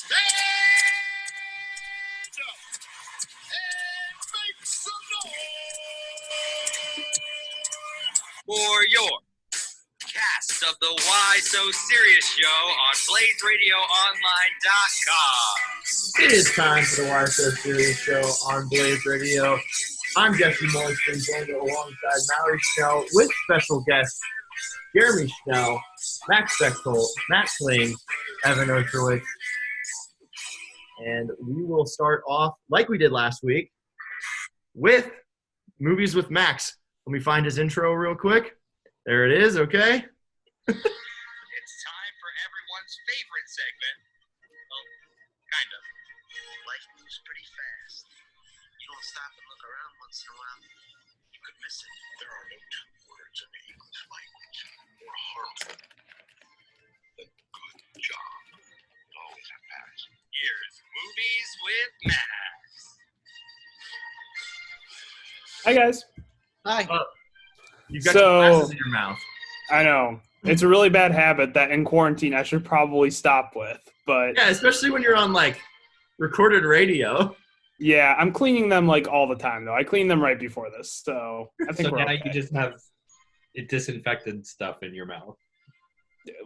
Stand up and make some noise for your cast of the Why So Serious Show on BlazeRadioOnline.com. It is time for the Why So Serious Show on Blaze Radio. I'm Jesse Morrison, joined alongside Mallory Schnell with special guests Jeremy Schnell, Max Bechtold, Matt Kling, Evan Ocherwitz. And we will start off, like we did last week, with Movies with Max. Let me find his intro real quick. There it is, okay? It's time for everyone's favorite segment. Well, kind of. Life moves pretty fast. You don't stop and look around once in a while, you could miss it. There are no two words in the English language more harmful than good job. Always have Max. Here's Movies with Max. Hi, guys. Hi. You've got your glasses in your mouth. I know. It's a really bad habit that in quarantine I should probably stop with. But Yeah, especially when you're on, recorded radio. yeah, I'm cleaning them, all the time, though. I cleaned them right before this, so I think So we're now okay. you just have disinfected stuff in your mouth.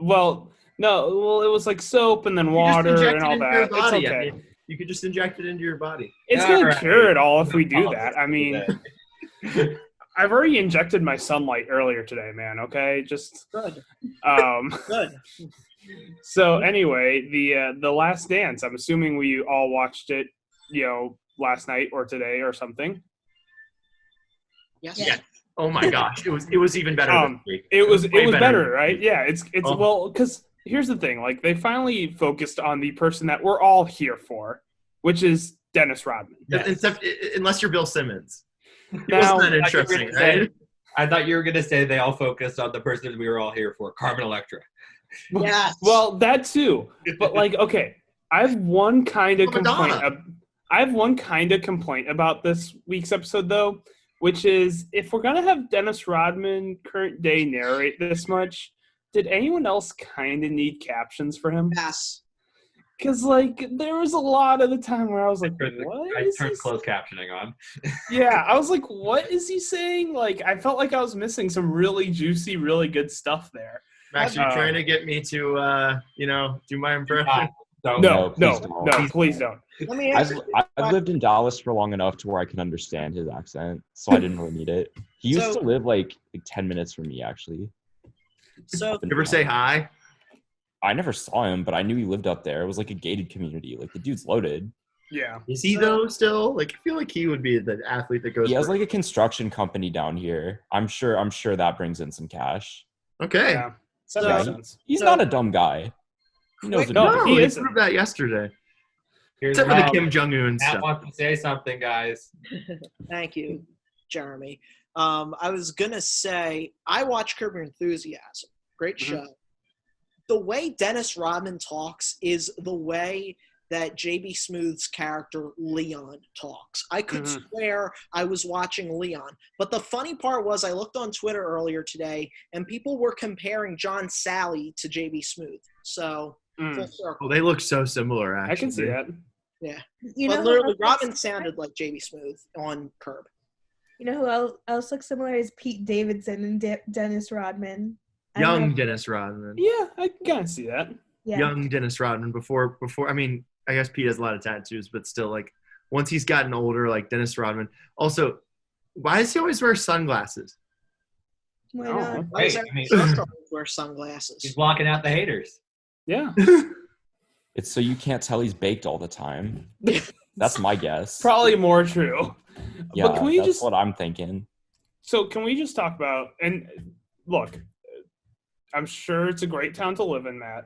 Well, no, it was soap and then You just water inject and it all into that. your body. It's okay. I mean, you could just inject it into your body. It's All going right. to cure it all if we do No that. I mean, politics. I've already injected my sunlight earlier today, man, okay? Just, Good. Good. So anyway, the Last Dance, I'm assuming we all watched it, last night or today or something. Yes. Yeah. Oh my gosh, it was even better this week. It was way better, right? Yeah, it's Oh. well, because here's the thing, they finally focused on the person that we're all here for, which is Dennis Rodman. Except unless you're Bill Simmons. It Now, wasn't that interesting, right? I thought you were going to say they all focused on the person we were all here for, Carmen Electra. Yes. well, that too, but okay, I have one kind of complaint. Madonna. I have one kind of complaint about this week's episode, though, which is if we're gonna have Dennis Rodman current day narrate this much, did anyone else kind of need captions for him? Yes. Because there was a lot of the time where I was like, what I is turned he closed captioning on. Yeah, I was like, what is he saying? I felt like I was missing some really juicy, really good stuff there. Max, you're trying to get me to, do my impression. No, please please don't. Let me ask I've lived in Dallas for long enough to where I can understand his accent, so I didn't really need it. He used So- to live like 10 minutes from me, actually. So You ever say hi? I never saw him, but I knew he lived up there. It was like a gated community. The dude's loaded. Yeah. Is he though still? I feel like he would be the athlete that goes. He has for- a construction company down here. I'm sure that brings in some cash. Okay. Yeah. That So- makes sense. He's So- not a dumb guy. He knows what No, he's No, he he isn't. proved that yesterday. Here's Except for the Matt. Kim Jong-un Matt stuff. wants to say something, guys. thank you, Jeremy. I was gonna say I watched Curb Your Enthusiasm. Great show. The way Dennis Rodman talks is the way that JB Smooth's character Leon talks. I could swear I was watching Leon. But the funny part was I looked on Twitter earlier today and people were comparing John Sally to JB Smooth. So full circle. Oh, they look so similar, actually. I can see that. Yeah. You But know literally who else Robin looks sounded like JB Smooth on Curb. You know who else looks similar is Pete Davidson and Dennis Rodman. I don't Young know- Dennis Rodman. Yeah, I can kind of see that. Yeah. Young Dennis Rodman before. I mean, I guess Pete has a lot of tattoos, but still, once he's gotten older, Dennis Rodman. Also, why does he always wear sunglasses? Why Oh, not? Why does Hey, everybody I mean- else always wear sunglasses? He's blocking out the haters. Yeah. It's so you can't tell he's baked all the time. That's my guess. Probably more true. Yeah, But can we that's just what I'm thinking. So can we just talk about, and look, I'm sure it's a great town to live in, Matt.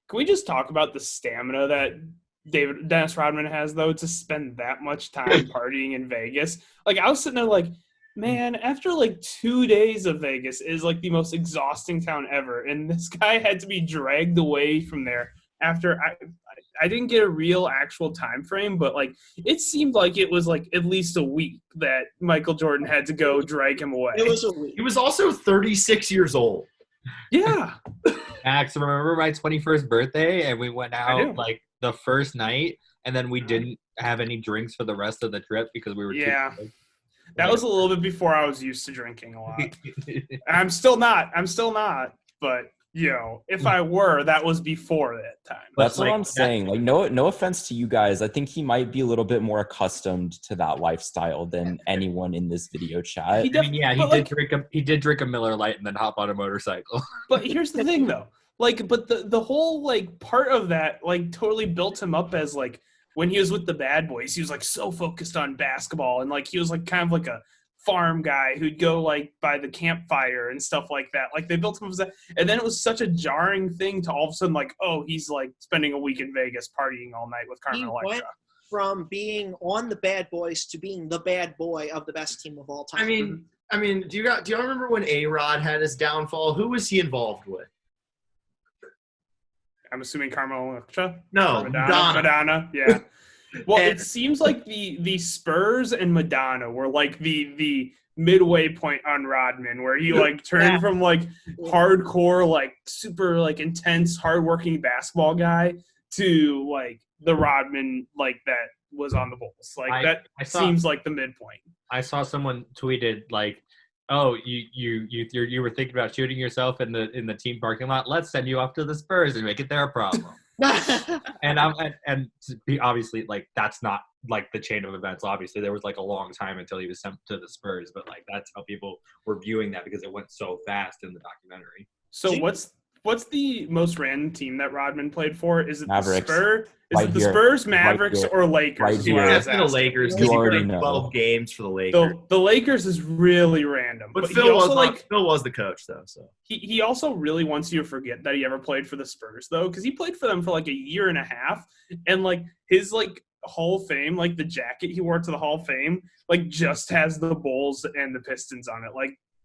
Can we just talk about the stamina that Dennis Rodman has, though, to spend that much time partying in Vegas? I was sitting there man, after 2 days of Vegas is the most exhausting town ever. And this guy had to be dragged away from there after I didn't get a real actual time frame, but it seemed like it was at least a week that Michael Jordan had to go drag him away. It was a week. He was also 36 years old. Yeah. Max, remember my 21st birthday and we went I do. out the first night, and then we didn't have any drinks for the rest of the trip because we were Yeah. too That was a little bit before I was used to drinking a lot. I'm still not. But if I were, that was before that time. That's like, what I'm saying. Like, no offense to you guys. I think he might be a little bit more accustomed to that lifestyle than anyone in this video chat. He did drink a Miller Lite and then hop on a motorcycle. But here's the thing, though. But the whole part of that totally built him up as when he was with the Bad Boys, he was so focused on basketball and he was kind of like a farm guy who'd go by the campfire and stuff like that. They built him up as that, and then it was such a jarring thing to all of a sudden he's spending a week in Vegas partying all night with Carmen Electra. Went from being on the Bad Boys to being the bad boy of the best team of all time. I mean, do you remember when A-Rod had his downfall? Who was he involved with? I'm assuming Carmen Electra. No, Madonna. Yeah. Well, it seems like the Spurs and Madonna were the midway point on Rodman, where he turned from hardcore, super intense, hardworking basketball guy to the Rodman that was on the Bulls. That seems like the midpoint. I saw someone tweeted oh, you were thinking about shooting yourself in the team parking lot. Let's send you off to the Spurs and make it their problem. and to be obviously that's not the chain of events. Obviously, there was a long time until he was sent to the Spurs, but that's how people were viewing that because it went so fast in the documentary. So what's the most random team that Rodman played for? Is it Mavericks. the Spurs? Is Right it the here. Spurs, Mavericks, Right here. or Lakers? Right is here. what I Yeah, was it's the asking. Lakers. You He already played know. 12 games for the Lakers. The Lakers is really random. But he Phil also was the coach, though. So he also really wants you to forget that he ever played for the Spurs, though, because he played for them for a year and a half, and his Hall of Fame, the jacket he wore to the Hall of Fame, just has the Bulls and the Pistons on it.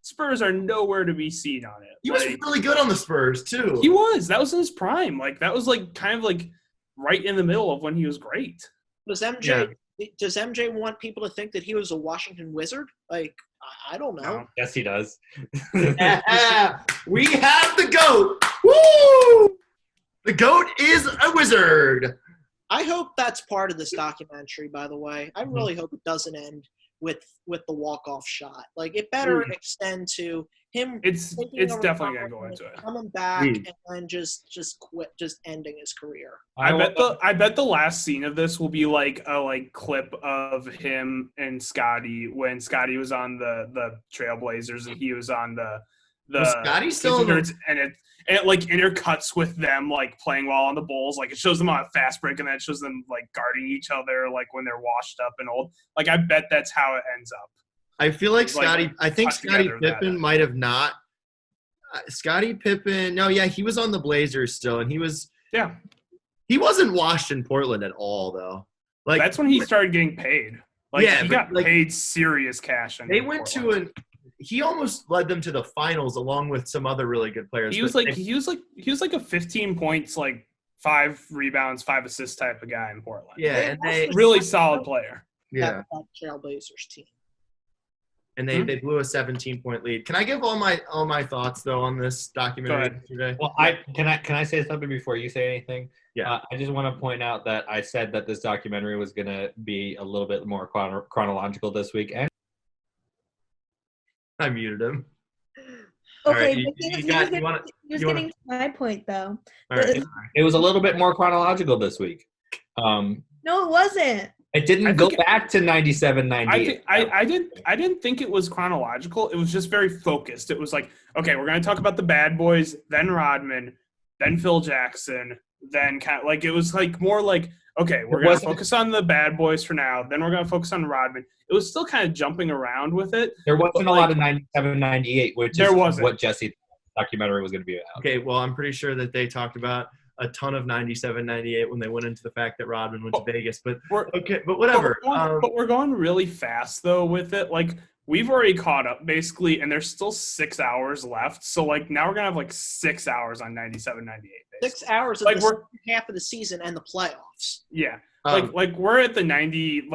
Spurs are nowhere to be seen on it. he was really good on the Spurs too. He was. That was in his prime. That was kind of right in the middle of when he was great. Does MJ want people to think that he was a Washington Wizard? I don't know. No. Yes, he does. We have the GOAT. Woo! The GOAT is a wizard. I hope that's part of this documentary, by the way. I really hope it doesn't end with the walk-off shot. It better extend to him. It's taking over definitely the gonna go into it. coming back and then just quit, just ending his career. I bet the last scene of this will be a clip of him and Scotty when Scotty was on the Trailblazers and he was on the Was Scotty still in the- Wizards, and it intercuts with them playing well on the Bulls. It shows them on a fast break and then it shows them guarding each other when they're washed up and old. I bet that's how it ends up. I feel like Scotty. I think cut Scottie together that. Pippen might have not. Scottie Pippen. No, yeah, he was on the Blazers still, and he was. Yeah, He wasn't washed in Portland at all, though. that's when he started getting paid. He got paid serious cash. They went to he almost led them to the finals along with some other really good players. He was a 15 points, 5 rebounds, 5 assists type of guy in Portland. Yeah, and they Really solid player. yeah, That Trailblazers team. and they blew a 17-point lead. Can I give all my thoughts though on this documentary today? Well, can I say something before you say anything? Yeah. I just want to point out that I said that this documentary was going to be a little bit more chronological this week, and I muted him. All Okay, right, but you he got- was you wanna- getting to my point though. All right. it was a little bit more chronological this week. No, it wasn't. It didn't I go think back to 97, 98. I didn't think it was chronological. It was just very focused. It was okay, we're going to talk about the Bad Boys, then Rodman, then Phil Jackson, then it was more okay, we're going to focus on the Bad Boys for now, then we're going to focus on Rodman. It was still kind of jumping around with it. There wasn't a lot of 97, 98, which There is wasn't. what Jesse documentary was going to be about. Okay, well, I'm pretty sure that they talked about a ton of 97, 98 when they went into the fact that Rodman went to Vegas. But whatever. But we're going really fast though with it. We've already caught up basically, and there's still 6 hours left. So now we're gonna have 6 hours on 97, 98. Basically. 6 hours of the second half of the season and the playoffs. Yeah. Like we're at the 90.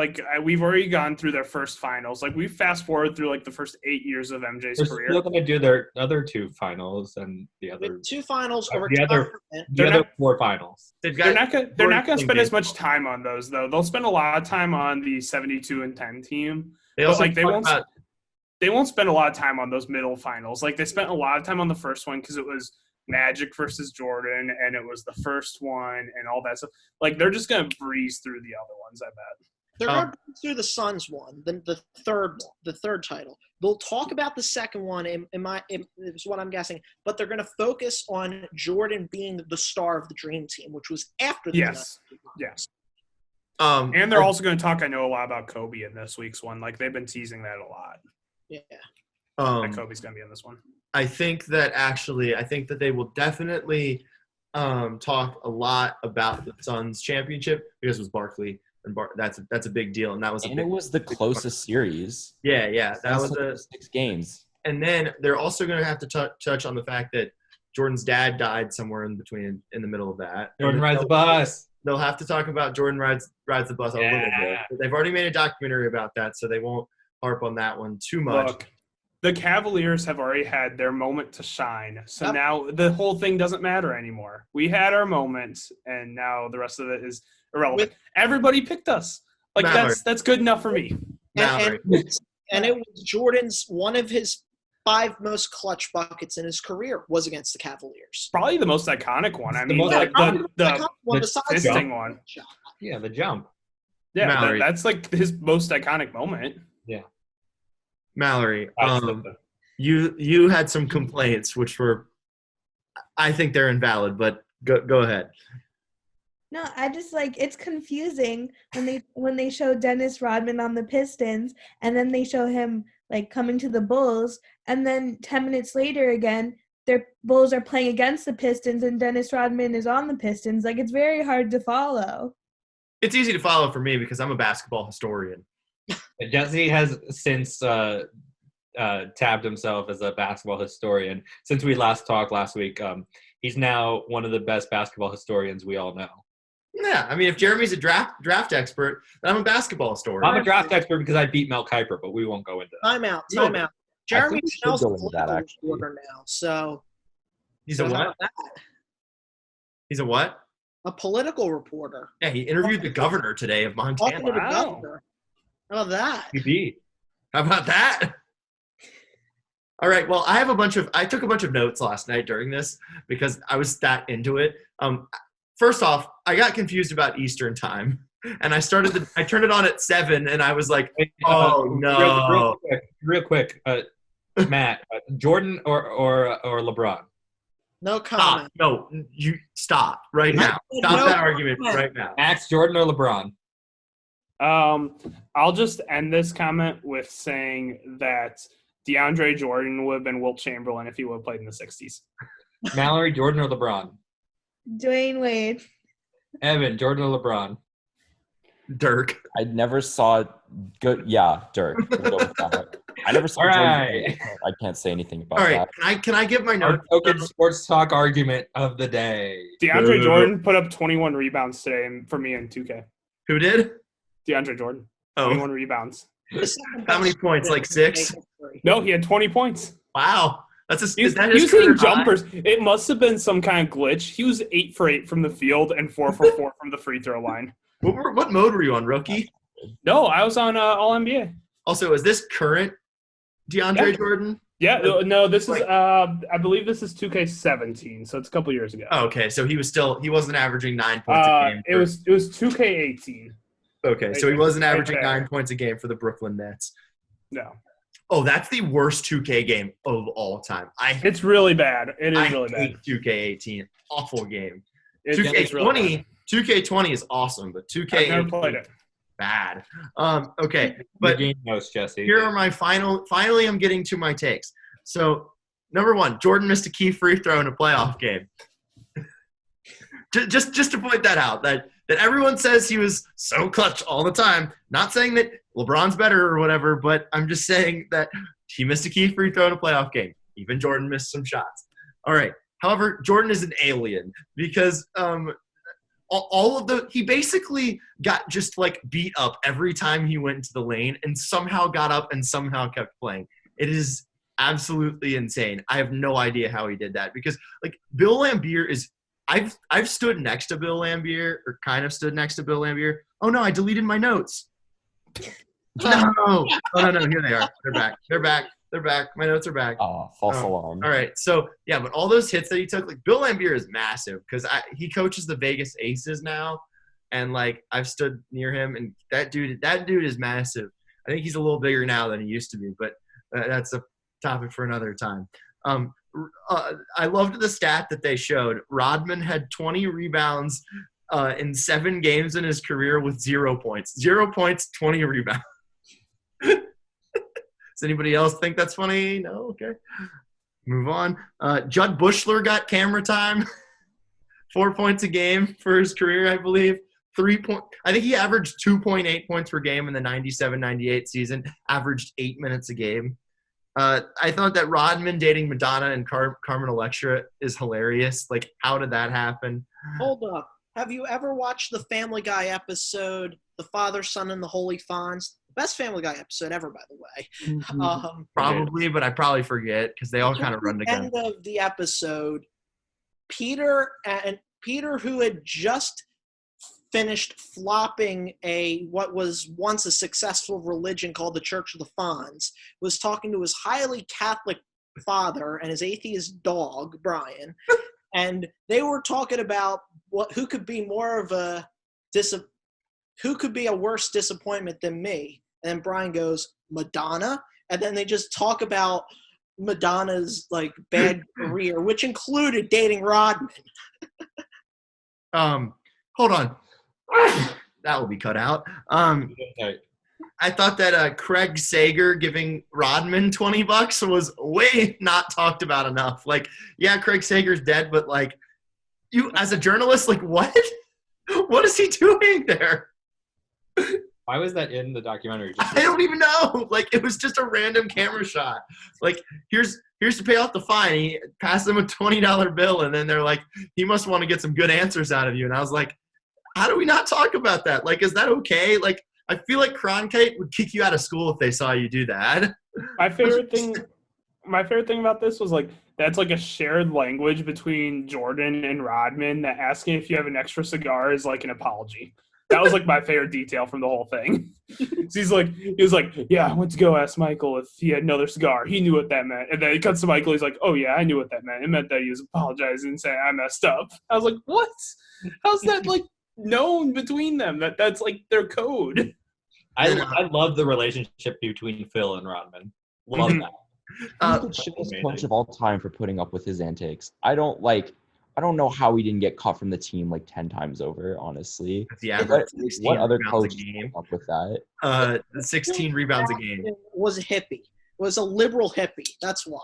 We've already gone through their first finals. Like we fast forward through like the first 8 years of MJ's They're career. still going to do their other 2 finals and the other With 2 finals over the other They're other not- 4 finals. They've They're got not going to spend as baseball. much time on those though. They'll spend a lot of time on the 72 and 10 team. They But, also like, they talk won't- about They won't spend a lot of time on those middle finals. Like they spent a lot of time on the first one because it was Magic versus Jordan, and it was the first one and all that stuff. Like they're just gonna breeze through the other ones, I bet. They're going to go through the Suns one, then the third title. They'll talk about the second one. Is what I'm guessing, but they're going to focus on Jordan being the star of the Dream Team, which was after the Yes. 90s. Yes. and And they're also going to talk, I know, a lot about Kobe in this week's one. Like they've been teasing that a lot. Yeah. That Kobe's going to be in this one. I think that they will definitely talk a lot about the Suns championship because it was Barkley, and that's a big deal, and that was And it was the closest series. that was a 6 games. And then they're also going to have to touch on the fact that Jordan's dad died somewhere in the middle of that. Jordan And rides the bus. They'll have to talk about Jordan rides the bus a little bit. But they've already made a documentary about that, so they won't harp on that one too much. Look, the Cavaliers have already had their moment to shine. So Yep. now the whole thing doesn't matter anymore. We had our moment, and now the rest of it is irrelevant. Everybody picked us. Like Mallory. that's good enough for me. Mallory. And it was Jordan's one of his 5 most clutch buckets in his career was against the Cavaliers. Probably the most iconic one. I mean, most the one the besides fisting the one. shot. Yeah, the jump. Yeah, Mallory. that's like his most iconic moment. Mallory, That's the- you had some complaints, which were, I think they're invalid, but go ahead. No, I just like it's confusing when they show Dennis Rodman on the Pistons and then they show him like coming to the Bulls and then 10 minutes later again their Bulls are playing against the Pistons and Dennis Rodman is on the Pistons. Like it's very hard to follow. It's easy to follow for me because I'm a basketball historian. Jesse has since tabbed himself as a basketball historian. Since we last talked last week, he's now one of the best basketball historians we all know. Yeah, I mean, if Jeremy's a draft expert, then I'm a basketball historian. I'm a draft expert because I beat Mel Kiper, but we won't go into that. Time out. Jeremy think we should Snell's go a into that, political actually. reporter now, so He's a how what? about that? He's a what? A political reporter. Yeah, he interviewed the governor today of Talking Montana. to the Wow. governor. How about that? QB. How about that? All right. Well, I took a bunch of notes last night during this because I was that into it. First off, I got confused about Eastern time, and I turned it on at 7, and I was like, oh no. Real quick, Matt, Jordan or LeBron? No Stop. comment. No, you stop right now. Stop No that argument comment. right now. Max, Jordan or LeBron? I'll just end this comment with saying that DeAndre Jordan would have been Wilt Chamberlain if he would have played in the 60s. Mallory, Jordan or LeBron? Dwayne Wade. Evan, Jordan or LeBron? Dirk. I never saw good. Yeah, Dirk. We'll go with that. I never saw. All Jordan. right. I can't say anything about All right. that. Can I give my Our notes? token sports talk argument of the day. DeAndre Jordan put up 21 rebounds today for me in 2K. Who did? DeAndre Jordan, Oh, 21 rebounds. The second how many best points? Like 6? No, he had 20 points. Wow. He was hitting jumpers. It must have been some kind of glitch. He was 8 for 8 from the field and 4 for 4 from the free throw line. What mode were you on, rookie? No, I was on All NBA. Also, is this current DeAndre Yeah. Jordan? Yeah, no, this is Like- I believe this is 2K17, so it's a couple years ago. Oh, okay, so he wasn't averaging 9 points a game. It was 2K18. Okay, so he wasn't averaging Okay. 9 points a game for the Brooklyn Nets. No, Oh, that's the worst 2K game of all time. it's really bad. It is I really bad. hate 2K18. Awful game. It's 2K20, really bad. 2K20 is awesome, but I've never 2K18 played it. bad. Okay, The but game host, Jesse. here are my finally I'm getting to my takes. So, number 1, Jordan missed a key free throw in a playoff game. just to point that out, that everyone says he was so clutch all the time. Not saying that LeBron's better or whatever, but I'm just saying that he missed a key free throw in a playoff game. Even Jordan missed some shots. All right. However, Jordan is an alien because all of the – he basically got just, like, beat up every time he went into the lane and somehow got up and somehow kept playing. It is absolutely insane. I have no idea how he did that because, like, Bill Laimbeer is – I've stood next to Bill Laimbeer or kind of stood next to Bill Laimbeer. Oh, no, I deleted my notes. No. Oh, no, here they are. They're back. My notes are back. Oh, false alarm. All right. So, yeah, but all those hits that he took, like, Bill Laimbeer is massive because he coaches the Vegas Aces now. And, like, I've stood near him, and that dude is massive. I think he's a little bigger now than he used to be, but that's a topic for another time. I loved the stat that they showed. Rodman had 20 rebounds in 7 games in his career with 0 points. 0 points, 20 rebounds. Does anybody else think that's funny? No? Okay. Move on. Judd Bushler got camera time. 4 points a game for his career, I believe. I think he averaged 2.8 points per game in the 97-98 season, averaged 8 minutes a game. I thought that Rodman dating Madonna and Carmen Electra is hilarious. Like, how did that happen? Hold up. Have you ever watched the Family Guy episode, The Father, Son, and the Holy Fonz? Best Family Guy episode ever, by the way. Probably, but I probably forget because they all kind of run together. At the end of the episode, Peter, who had just finished flopping what was once a successful religion called the Church of the Fonz, was talking to his highly Catholic father and his atheist dog, Brian, and they were talking about who could be a worse disappointment than me. And then Brian goes, Madonna? And then they just talk about Madonna's, like, bad career, which included dating Rodman. Hold on. That will be cut out. I thought that Craig Sager giving Rodman $20 was way not talked about enough. Like, yeah, Craig Sager's dead, but, like, you as a journalist, like, what? What is he doing there? Why was that in the documentary? I don't even know. Like, it was just a random camera shot. Like, here's to pay off the fine. He passed them a $20 bill, and then they're like, he must want to get some good answers out of you. And I was like, how do we not talk about that? Like, is that okay? Like, I feel like Cronkite would kick you out of school if they saw you do that. My favorite thing about this was, like, that's like a shared language between Jordan and Rodman, that asking if you have an extra cigar is like an apology. That was, like, my favorite detail from the whole thing. So he was like, yeah, I went to go ask Michael if he had another cigar. He knew what that meant. And then he cuts to Michael. He's like, oh, yeah, I knew what that meant. It meant that he was apologizing and saying I messed up. I was like, what? How's that, like, known between them? That's, like, their code. I love the relationship between Phil and Rodman. Love that. He's the shittest coach of all time for putting up with his antics. I don't know how he didn't get cut from the team like 10 times over, honestly. What other coach came up with that? 16 rebounds a game. Was a hippie. Was a liberal hippie. That's why.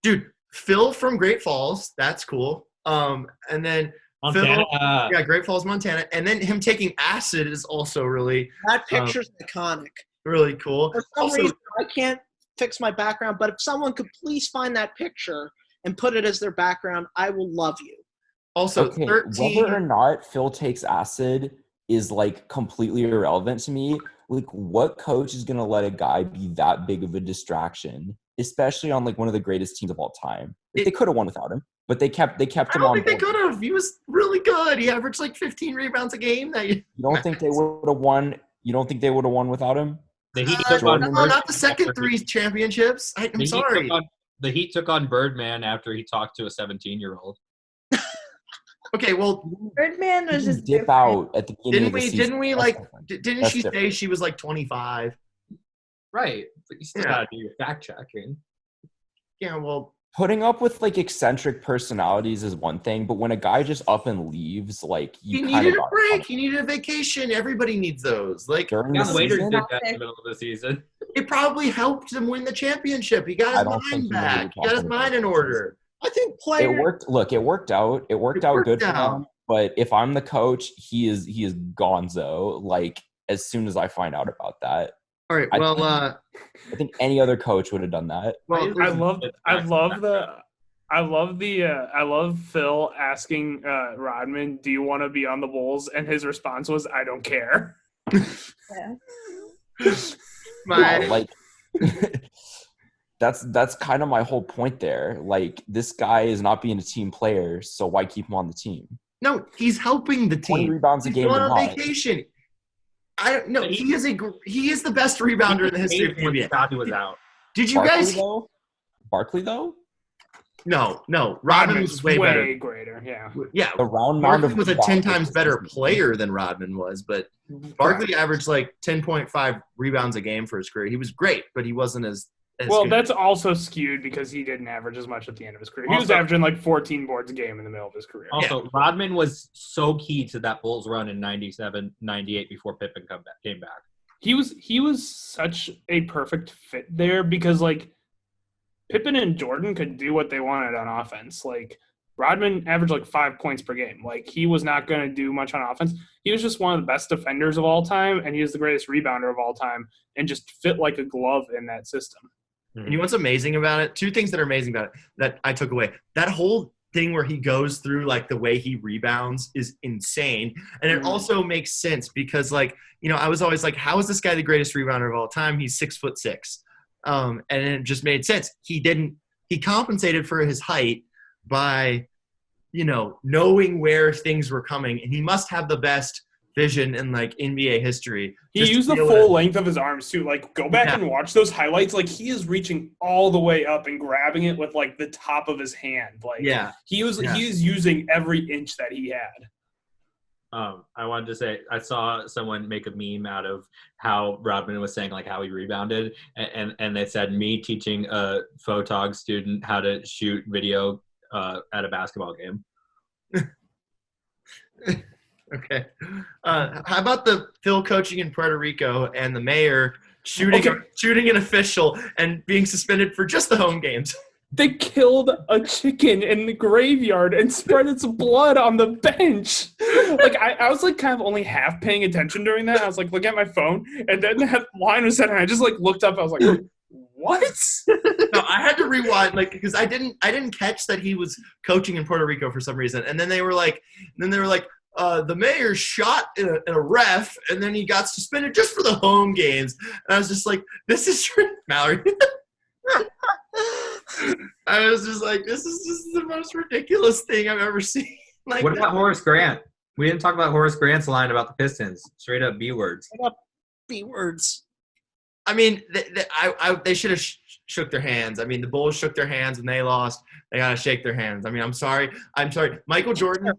Dude, Phil from Great Falls. That's cool. And then Montana. Phil, Great Falls, Montana. And then him taking acid is also really that picture's iconic. Really cool. For some reason, I can't fix my background, but if someone could please find that picture and put it as their background, I will love you. Also, okay, 13. Whether or not Phil takes acid is, like, completely irrelevant to me. Like, what coach is going to let a guy be that big of a distraction, especially on, like, one of the greatest teams of all time? They could have won without him, but they kept him on. I don't think they could have. He was really good. He averaged, like, 15 rebounds a game. You don't think they would have won? You don't think they would have won without him? The Heat took on no, not the second 3 championships. I'm sorry. The Heat took on Birdman after he talked to a 17-year-old. Okay, well, Birdman was just dip out at the beginning of the season. Didn't she say she was like 25? Right. But you still gotta do your fact checking. Yeah, well, putting up with, like, eccentric personalities is one thing, but when a guy just up and leaves, like, he needed a break. He needed a vacation. Everybody needs those. Like, Waiters did that in the middle of the season. It probably helped him win the championship. He got his mind back. He got his mind in order. I think players. It worked. Look, it worked out. It worked out good for him. But if I'm the coach, he is gonzo. Like, as soon as I find out about that. All right. Well, I think any other coach would have done that. Well, I love I love Phil asking Rodman, "Do you want to be on the Bulls?" And his response was, "I don't care." Yeah. Yeah, like that's kind of my whole point there. Like, this guy is not being a team player, so why keep him on the team? No, he's helping the 20 team. rebounds a He's game going and on not. vacation. I don't know. He is the best rebounder in the history of the When NBA. Scottie was out. Did you guys? Barkley though? No. Rodman Rodman's was way better. greater. Yeah. Yeah, The round mound Barkley of was a Barkley 10 times was better insane. player than Rodman was, but Barkley averaged like 10.5 rebounds a game for his career. He was great, but he wasn't as Well, good. that's also skewed because he didn't average as much at the end of his career. He was Also- averaging like 14 boards a game in the middle of his career. Also, Rodman was so key to that Bulls run in 97, 98 before Pippen came back. He was such a perfect fit there because like Pippen and Jordan could do what they wanted on offense. Like Rodman averaged like 5 points per game. Like he was not going to do much on offense. He was just one of the best defenders of all time, and he was the greatest rebounder of all time, and just fit like a glove in that system. And you know what's amazing about it? Two things that are amazing about it that I took away. That whole thing where he goes through like the way he rebounds is insane. And it also makes sense because like, you know, I was always like, how is this guy the greatest rebounder of all time? He's 6'6". And it just made sense. He compensated for his height by, you know, knowing where things were coming. And he must have the best vision in like NBA history. He just to used the be able full to- length of his arms too. Like go back Yeah. and watch those highlights. Like he is reaching all the way up and grabbing it with like the top of his hand. Like Yeah. he was using every inch that he had. I wanted to say I saw someone make a meme out of how Rodman was saying like how he rebounded, and they said me teaching a photog student how to shoot video at a basketball game. Okay. How about the Phil coaching in Puerto Rico and the mayor shooting an official and being suspended for just the home games? They killed a chicken in the graveyard and spread its blood on the bench. Like I was like kind of only half paying attention during that. I was like looking at my phone, and then that line was said, and I just like looked up. I was like, "What?" No, I had to rewind, like, because I didn't catch that he was coaching in Puerto Rico for some reason. And then they were like, the mayor shot a ref, and then he got suspended just for the home games. And I was just like, this is Mallory. I was just like, this is just the most ridiculous thing I've ever seen. Like, What about Horace Grant? We didn't talk about Horace Grant's line about the Pistons. Straight up B words. B words. I mean, they should have shook their hands. I mean, the Bulls shook their hands when they lost. They got to shake their hands. I mean, I'm sorry. Michael Jordan,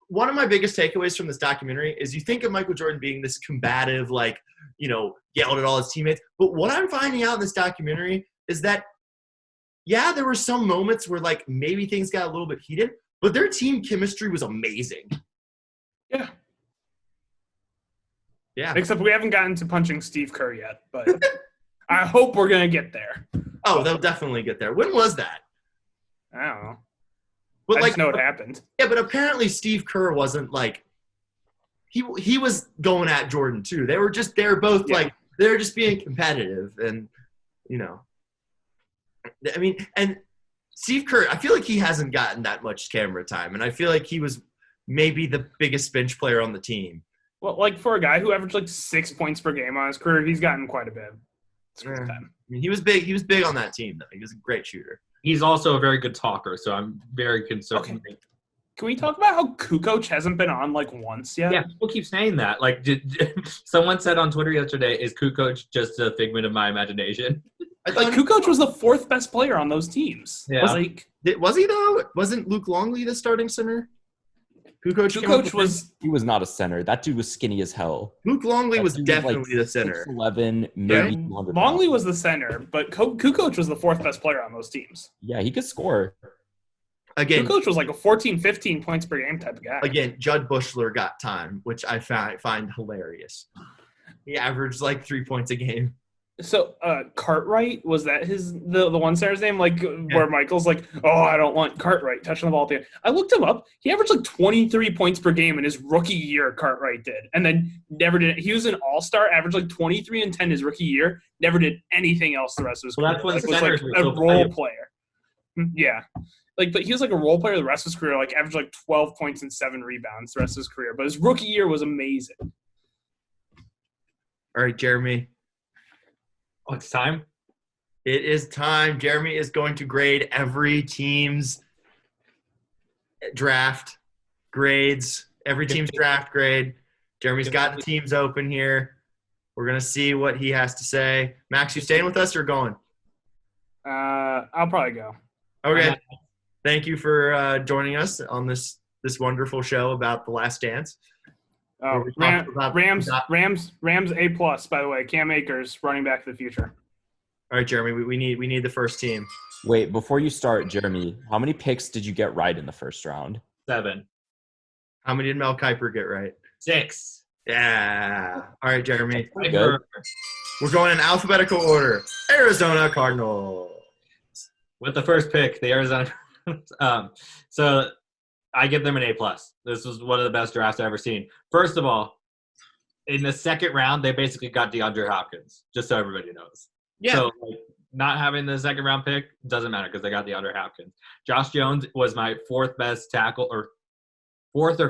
one of my biggest takeaways from this documentary is you think of Michael Jordan being this combative, like, you know, yelled at all his teammates. But what I'm finding out in this documentary is that, yeah, there were some moments where, like, maybe things got a little bit heated, but their team chemistry was amazing. Yeah. Yeah. Except we haven't gotten to punching Steve Kerr yet, but I hope we're gonna get there. Oh, they'll definitely get there. When was that? I don't know. But I like, just know it happened. yeah, but apparently Steve Kerr wasn't like he was going at Jordan too. They were both Yeah. like they were just being competitive, and you know, I mean, and Steve Kerr, I feel like he hasn't gotten that much camera time, and I feel like he was maybe the biggest bench player on the team. Well, like for a guy who averaged like 6 points per game on his career, he's gotten quite a bit. Yeah. I mean, he was big. He was big on that team, though. He was a great shooter. He's also a very good talker, so I'm very concerned. Okay. Can we talk about how Kukoc hasn't been on like once yet? Yeah, people keep saying that. Like, someone said on Twitter yesterday, "Is Kukoc just a figment of my imagination?" I Like thought Kukoc was the fourth best player on those teams. Yeah. Like was he though? Wasn't Luke Longley the starting center? Kukoc was He was not a center. That dude was skinny as hell. Luke Longley was That dude definitely the center. 6'11", maybe 200 Longley pounds. was the center, but Kukoc was the fourth best player on those teams. Yeah, he could score. Again, Kukoc was like a 14, 15 points per game type of guy. Judd Bushler got time, which I find hilarious. He averaged like 3 points a game. So Cartwright, was that the one center's name? Like where Michael's like, oh, I don't want Cartwright touching the ball at the end. I looked him up. He averaged like 23 points per game in his rookie year. Cartwright did, and then never did it. He was an all-star, averaged like 23 and 10 his rookie year. Never did anything else the rest of his Well, career. that's when Like, was centers like were a so role valuable. player. Yeah. But he was like a role player the rest of his career, like averaged like 12 points and 7 rebounds the rest of his career. But his rookie year was amazing. All right, Jeremy. Oh, it's time. It is time. Jeremy is going to grade every team's draft grades, every team's draft grade. Jeremy's got the teams open here. We're going to see what he has to say. Max, you staying with us or going? I'll probably go. Okay. Thank you for joining us on this wonderful show about The Last Dance. Oh, Rams A+, by the way. Cam Akers, running back of the future. All right, Jeremy, we need the first team. Wait, before you start, Jeremy, how many picks did you get right in the first round? 7. How many did Mel Kiper get right? 6. Yeah. All right, Jeremy. Good. We're going in alphabetical order. Arizona Cardinals. With the first pick, the Arizona. So I give them an A+. This was one of the best drafts I've ever seen. First of all, in the second round, they basically got DeAndre Hopkins, just so everybody knows. Yeah. So not having the second round pick doesn't matter because they got DeAndre Hopkins. Josh Jones was my fourth or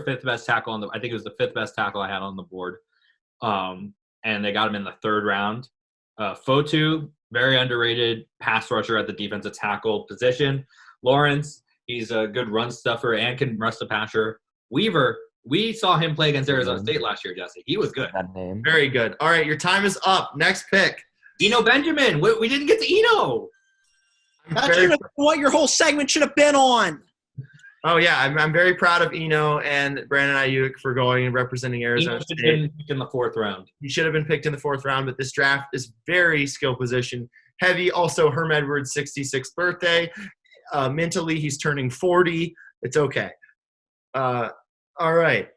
fifth best tackle I think it was the 5th best tackle I had on the board. And they got him in the 3rd round. Fotu, very underrated pass rusher at the defensive tackle position. Lawrence, he's a good run stuffer and can rush the passer. Weaver, we saw him play against Arizona State last year, Jesse. He was good. That name. Very good. All right, your time is up. Next pick. Eno Benjamin. We didn't get to Eno. That's what your whole segment should have been on. Oh, yeah. I'm very proud of Eno and Brandon Ayuk for going and representing Arizona State. Eno picked in the 4th round. He should have been picked in the 4th round, but this draft is very skill position heavy. Also, Herm Edwards' 66th birthday. Mentally, he's turning 40. It's okay. All right.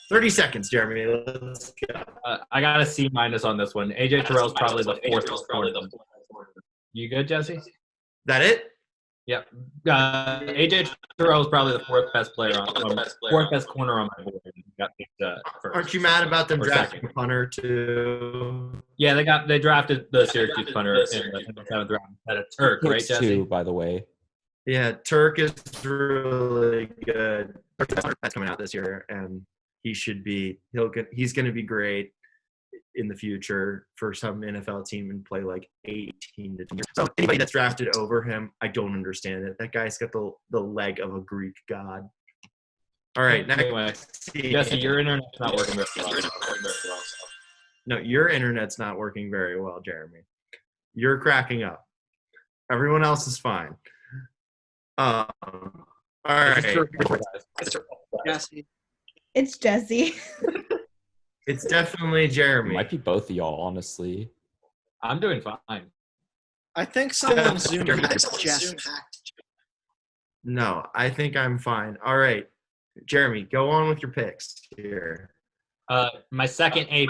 30 seconds, Jeremy. Let's go. I got a C- on this one. AJ Terrell's probably the 4th. You good, Jesse? That it? Yep. AJ Terrell is probably the 4th best player fourth best corner on my board. Got picked first. Aren't you mad about them drafting second. punter too? Yeah, they drafted the Syracuse punter in the 7th round. Had a Turk, right, Picks Jesse? too, by the way. Yeah, Turk is really good. That's coming out this year, and he's going to be great in the future for some NFL team and play like 18 to 20 years. So anybody that's drafted over him, I don't understand it. That guy's got the leg of a Greek god. All right, Anyway, Jesse, your internet's not working very well. No, your internet's not working very well, Jeremy. You're cracking up. Everyone else is fine. All right. Jesse. It's Jesse. It's definitely Jeremy. It might be both of y'all, honestly. I'm doing fine. I think someone Zoom hacked Jesse. No, I think I'm fine. All right. Jeremy, go on with your picks here. My second A+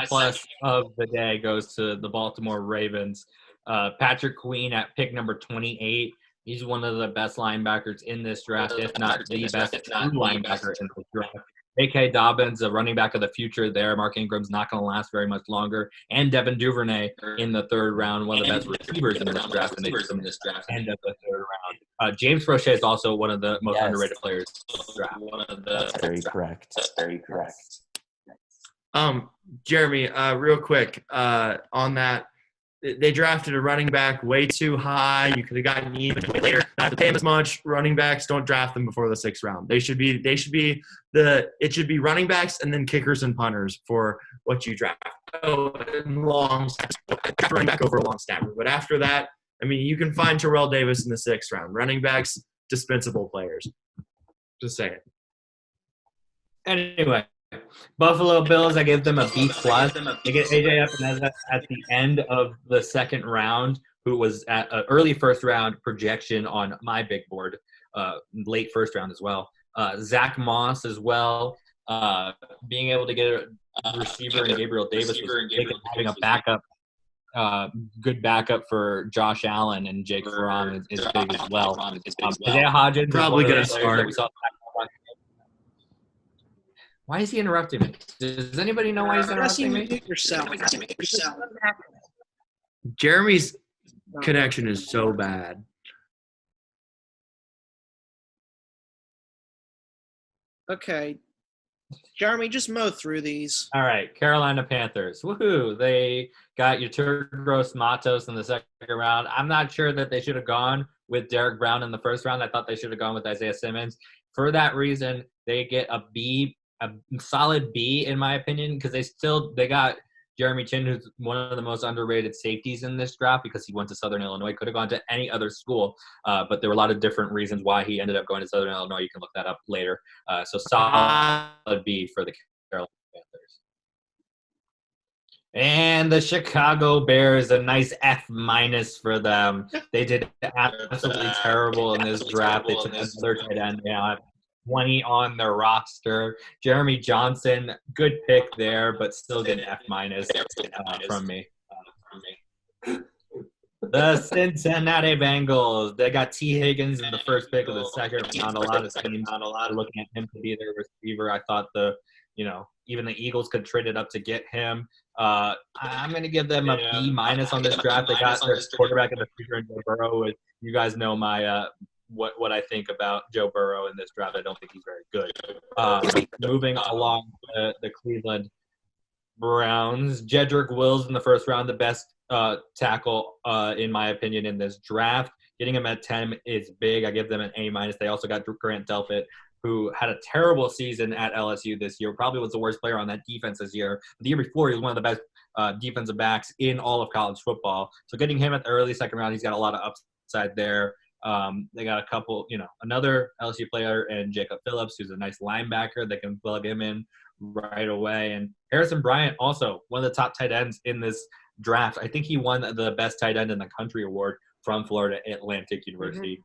of the day goes to the Baltimore Ravens. Patrick Queen at pick number 28. He's one of the best linebackers in this draft, if not the best linebacker in this draft. A.K. Dobbins, a running back of the future there. Mark Ingram's not going to last very much longer. And Devin Duvernay in the 3rd round, one of the best receivers in this draft. And end of the 3rd round. James Prochet is also one of the most underrated players in the draft. That's very correct. Jeremy, real quick, on that, they drafted a running back way too high. You could have gotten even way later. Not have to pay him as much. Running backs, don't draft them before the 6th round. It should be running backs and then kickers and punters for what you draft. Long running back over a long snapper. But after that, I mean, you can find Terrell Davis in the 6th round. Running backs, dispensable players. Just saying. Anyway, Buffalo Bills, I give them a B+. They get AJ Epineza at the end of the 2nd round, who was at an early 1st round projection on my big board, late 1st round as well. Zach Moss as well, being able to get a receiver in Gabriel Davis, having a backup, good backup for Josh Allen and Jake Fromm is big as well. Isaiah Hodgins probably going to start. Why is he interrupting me? Does anybody know why he's interrupting me? Yourself. Jeremy's connection is so bad. Okay. Jeremy, just mow through these. All right, Carolina Panthers. Woohoo! They got Yeturgos Matos in the second round. I'm not sure that they should have gone with Derek Brown in the first round. I thought they should have gone with Isaiah Simmons. For that reason, they get a B, a solid B in my opinion, because they got Jeremy Chin, who's one of the most underrated safeties in this draft because he went to Southern Illinois. Could have gone to any other school, but there were a lot of different reasons why he ended up going to Southern Illinois. You can look that up later. So solid B for the Carolina Panthers. And the Chicago Bears, a nice F- for them. They did absolutely terrible in this draft. They took another tight end. They now have 20 on their roster. Jeremy Johnson, good pick there, but still get an F- from me. The Cincinnati Bengals. They got T. Higgins in the first pick of the second round. A lot of teams looking at him to be their receiver. I thought even the Eagles could trade it up to get him. I'm going to give them a B- on this draft. They got their quarterback in the future in Joe Burrow. You guys know my what I think about Joe Burrow in this draft. I don't think he's very good. Moving along to the Cleveland Browns. Jedrick Wills in the first round, the best tackle, in my opinion, in this draft. Getting him at 10 is big. I give them an A-. They also got Grant Delpit, who had a terrible season at LSU this year, probably was the worst player on that defense this year. The year before, he was one of the best defensive backs in all of college football. So getting him at the early second round, he's got a lot of upside there. They got a couple, another LSU player and Jacob Phillips, who's a nice linebacker. They can plug him in right away. And Harrison Bryant, also one of the top tight ends in this draft. I think he won the best tight end in the country award from Florida Atlantic University.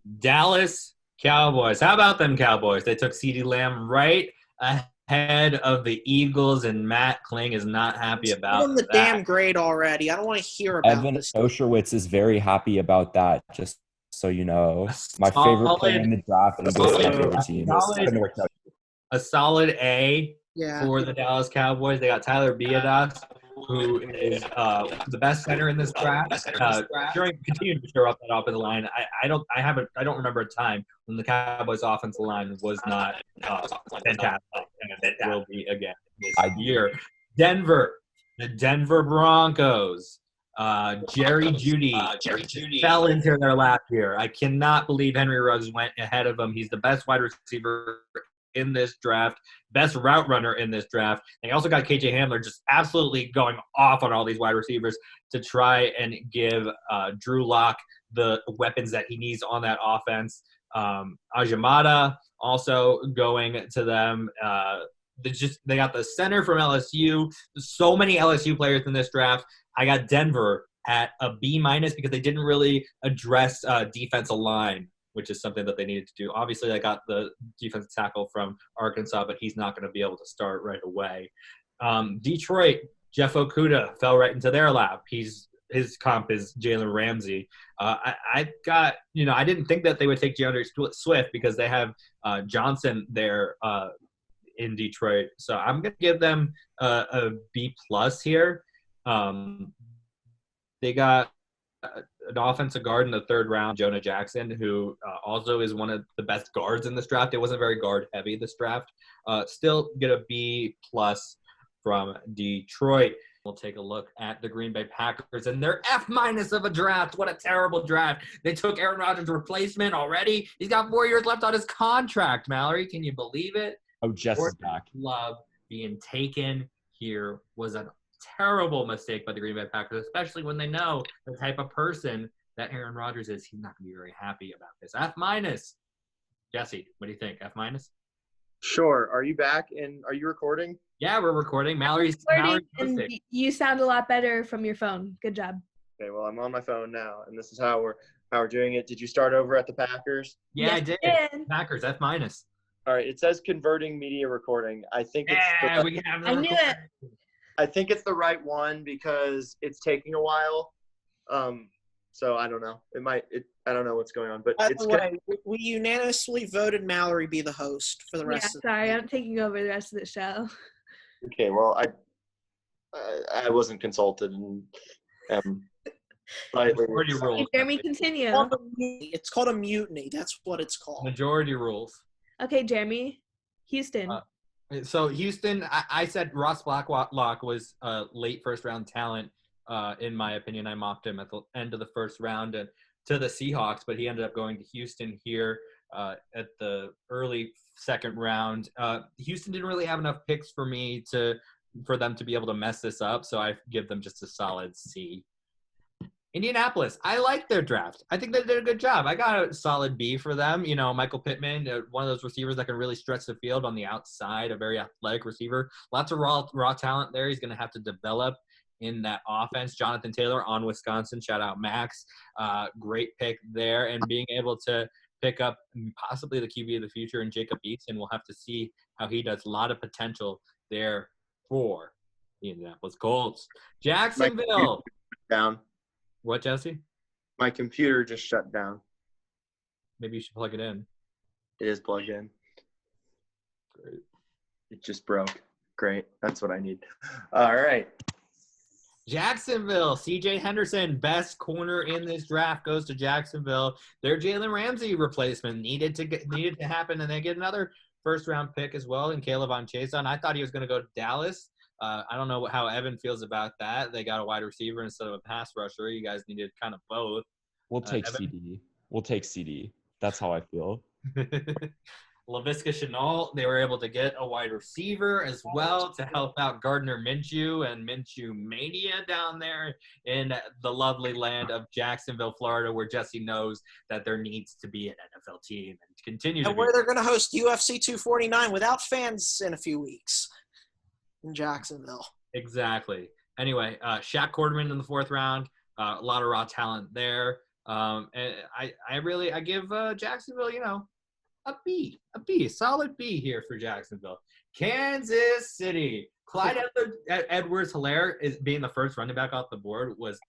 Mm-hmm. Dallas Cowboys. How about them Cowboys? They took CeeDee Lamb right ahead of the Eagles, and Matt Kling is not happy about Give him the damn grade already. I don't want to hear about Evan this. Oshowitz is very happy about that, just so you know. My favorite player in the draft, and he goes to my favorite team. A solid A for the Dallas Cowboys. They got Tyler Biadasz, who is the best center in this draft. Continuing to show up that offensive line. I don't remember a time when the Cowboys' offensive line was not fantastic, and it will be again this year. The Denver Broncos. Jerry Jeudy fell into their lap here. I cannot believe Henry Ruggs went ahead of him. He's the best wide receiver in this draft, best route runner in this draft. And he also got KJ Hamler just absolutely going off on all these wide receivers to try and give Drew Lock the weapons that he needs on that offense. Ajamada also going to them. They got the center from LSU. So many LSU players in this draft. I got Denver at a B- because they didn't really address defensive line, which is something that they needed to do. Obviously, I got the defensive tackle from Arkansas, but he's not going to be able to start right away. Detroit, Jeff Okudah fell right into their lap. His comp is Jalen Ramsey. I didn't think that they would take DeAndre Swift because they have Johnson there in Detroit. So I'm going to give them a B+ here. They got an offensive guard in the third round, Jonah Jackson, who also is one of the best guards in this draft. It wasn't very guard heavy this draft. Still get a B+ from Detroit. We'll take a look at the Green Bay Packers and their F- of a draft. What a terrible draft. They took Aaron Rodgers' replacement already. He's got 4 years left on his contract, Mallory. Can you believe it? Oh, Jess is back. Love being taken here was a terrible mistake by the Green Bay Packers, especially when they know the type of person that Aaron Rodgers is. He's not going to be very happy about this. F-. Jesse, what do you think? F-? Sure. Are you back and are you recording? Yeah, we're recording. Mallory's and you sound a lot better from your phone. Good job. Okay, well, I'm on my phone now, and this is how we're doing it. Did you start over at the Packers? Yeah, Yes, I did. Packers, F-. All right, it says converting media recording. I think it's I knew it. I think it's the right one because it's taking a while. So I don't know. I don't know what's going on, but By it's the way, we unanimously voted Mallory be the host for the rest of the sorry, I'm taking over the rest of the show. Okay, well, I wasn't consulted, and am slightly Majority Okay, rules. Jeremy, continue. It's called a mutiny. That's what it's called. Majority rules. Okay, Jeremy. Houston. So Houston, I said Ross Blacklock was a late first round talent. In my opinion, I mocked him at the end of the first round to the Seahawks, but he ended up going to Houston here at the early second round. Houston didn't really have enough picks for them to be able to mess this up, so I give them just a solid C. Indianapolis, I like their draft. I think they did a good job. I got a solid B for them. You know, Michael Pittman, one of those receivers that can really stretch the field on the outside, a very athletic receiver. Lots of raw talent there. He's going to have to develop in that offense. Jonathan Taylor on Wisconsin. Shout out Max. Great pick there. And being able to pick up possibly the QB of the future in Jacob Eason. We'll have to see how he does. A lot of potential there for the Indianapolis Colts. Jacksonville. Down. What, Jesse? My computer just shut down. Maybe you should plug it in. It is plugged in. Great. It just broke. Great. That's what I need. All right. Jacksonville, C.J. Henderson, best corner in this draft, goes to Jacksonville. Their Jalen Ramsey replacement needed to happen, and they get another first-round pick as well in Caleb on Chason. I thought he was going to go to Dallas. I don't know how Evan feels about that. They got a wide receiver instead of a pass rusher. You guys needed kind of both. We'll take Evan? CD. We'll take CD. That's how I feel. Laviska Shenault, they were able to get a wide receiver as well to help out Gardner Minshew and Minshew Mania down there in the lovely land of Jacksonville, Florida, where Jesse knows that there needs to be an NFL team and continue to And be. where they're going to host UFC 249 without fans in a few weeks in Jacksonville. Exactly. Anyway, Shaq Quarterman in the fourth round. A lot of raw talent there. And I give Jacksonville, a B, solid B here for Jacksonville. Kansas City. Clyde Edwards-Helaire is being the first running back off the board was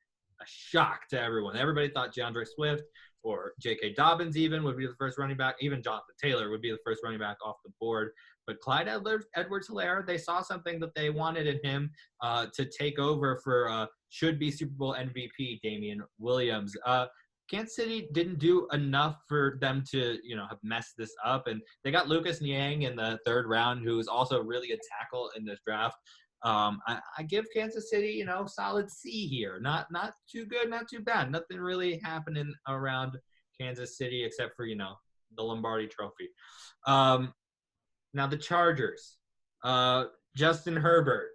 a shock to everyone. Everybody thought DeAndre Swift or J.K. Dobbins even would be the first running back. Even Jonathan Taylor would be the first running back off the board. But Clyde Edwards-Helaire, they saw something that they wanted in him to take over for should-be Super Bowl MVP Damian Williams. Kansas City didn't do enough for them to, have messed this up. And they got Lucas Niang in the third round, who is also really a tackle in this draft. I give Kansas City, solid C here. Not too good, not too bad. Nothing really happening around Kansas City except for, the Lombardi Trophy. Now the Chargers. Justin Herbert.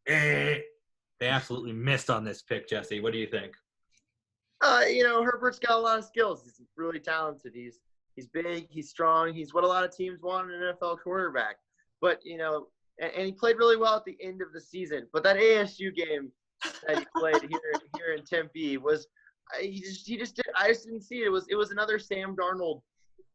They absolutely missed on this pick, Jesse. What do you think? Herbert's got a lot of skills. He's really talented. He's big. He's strong. He's what a lot of teams want in an NFL quarterback. But and he played really well at the end of the season. But that ASU game that he played here in Tempe was I just didn't see it. It was another Sam Darnold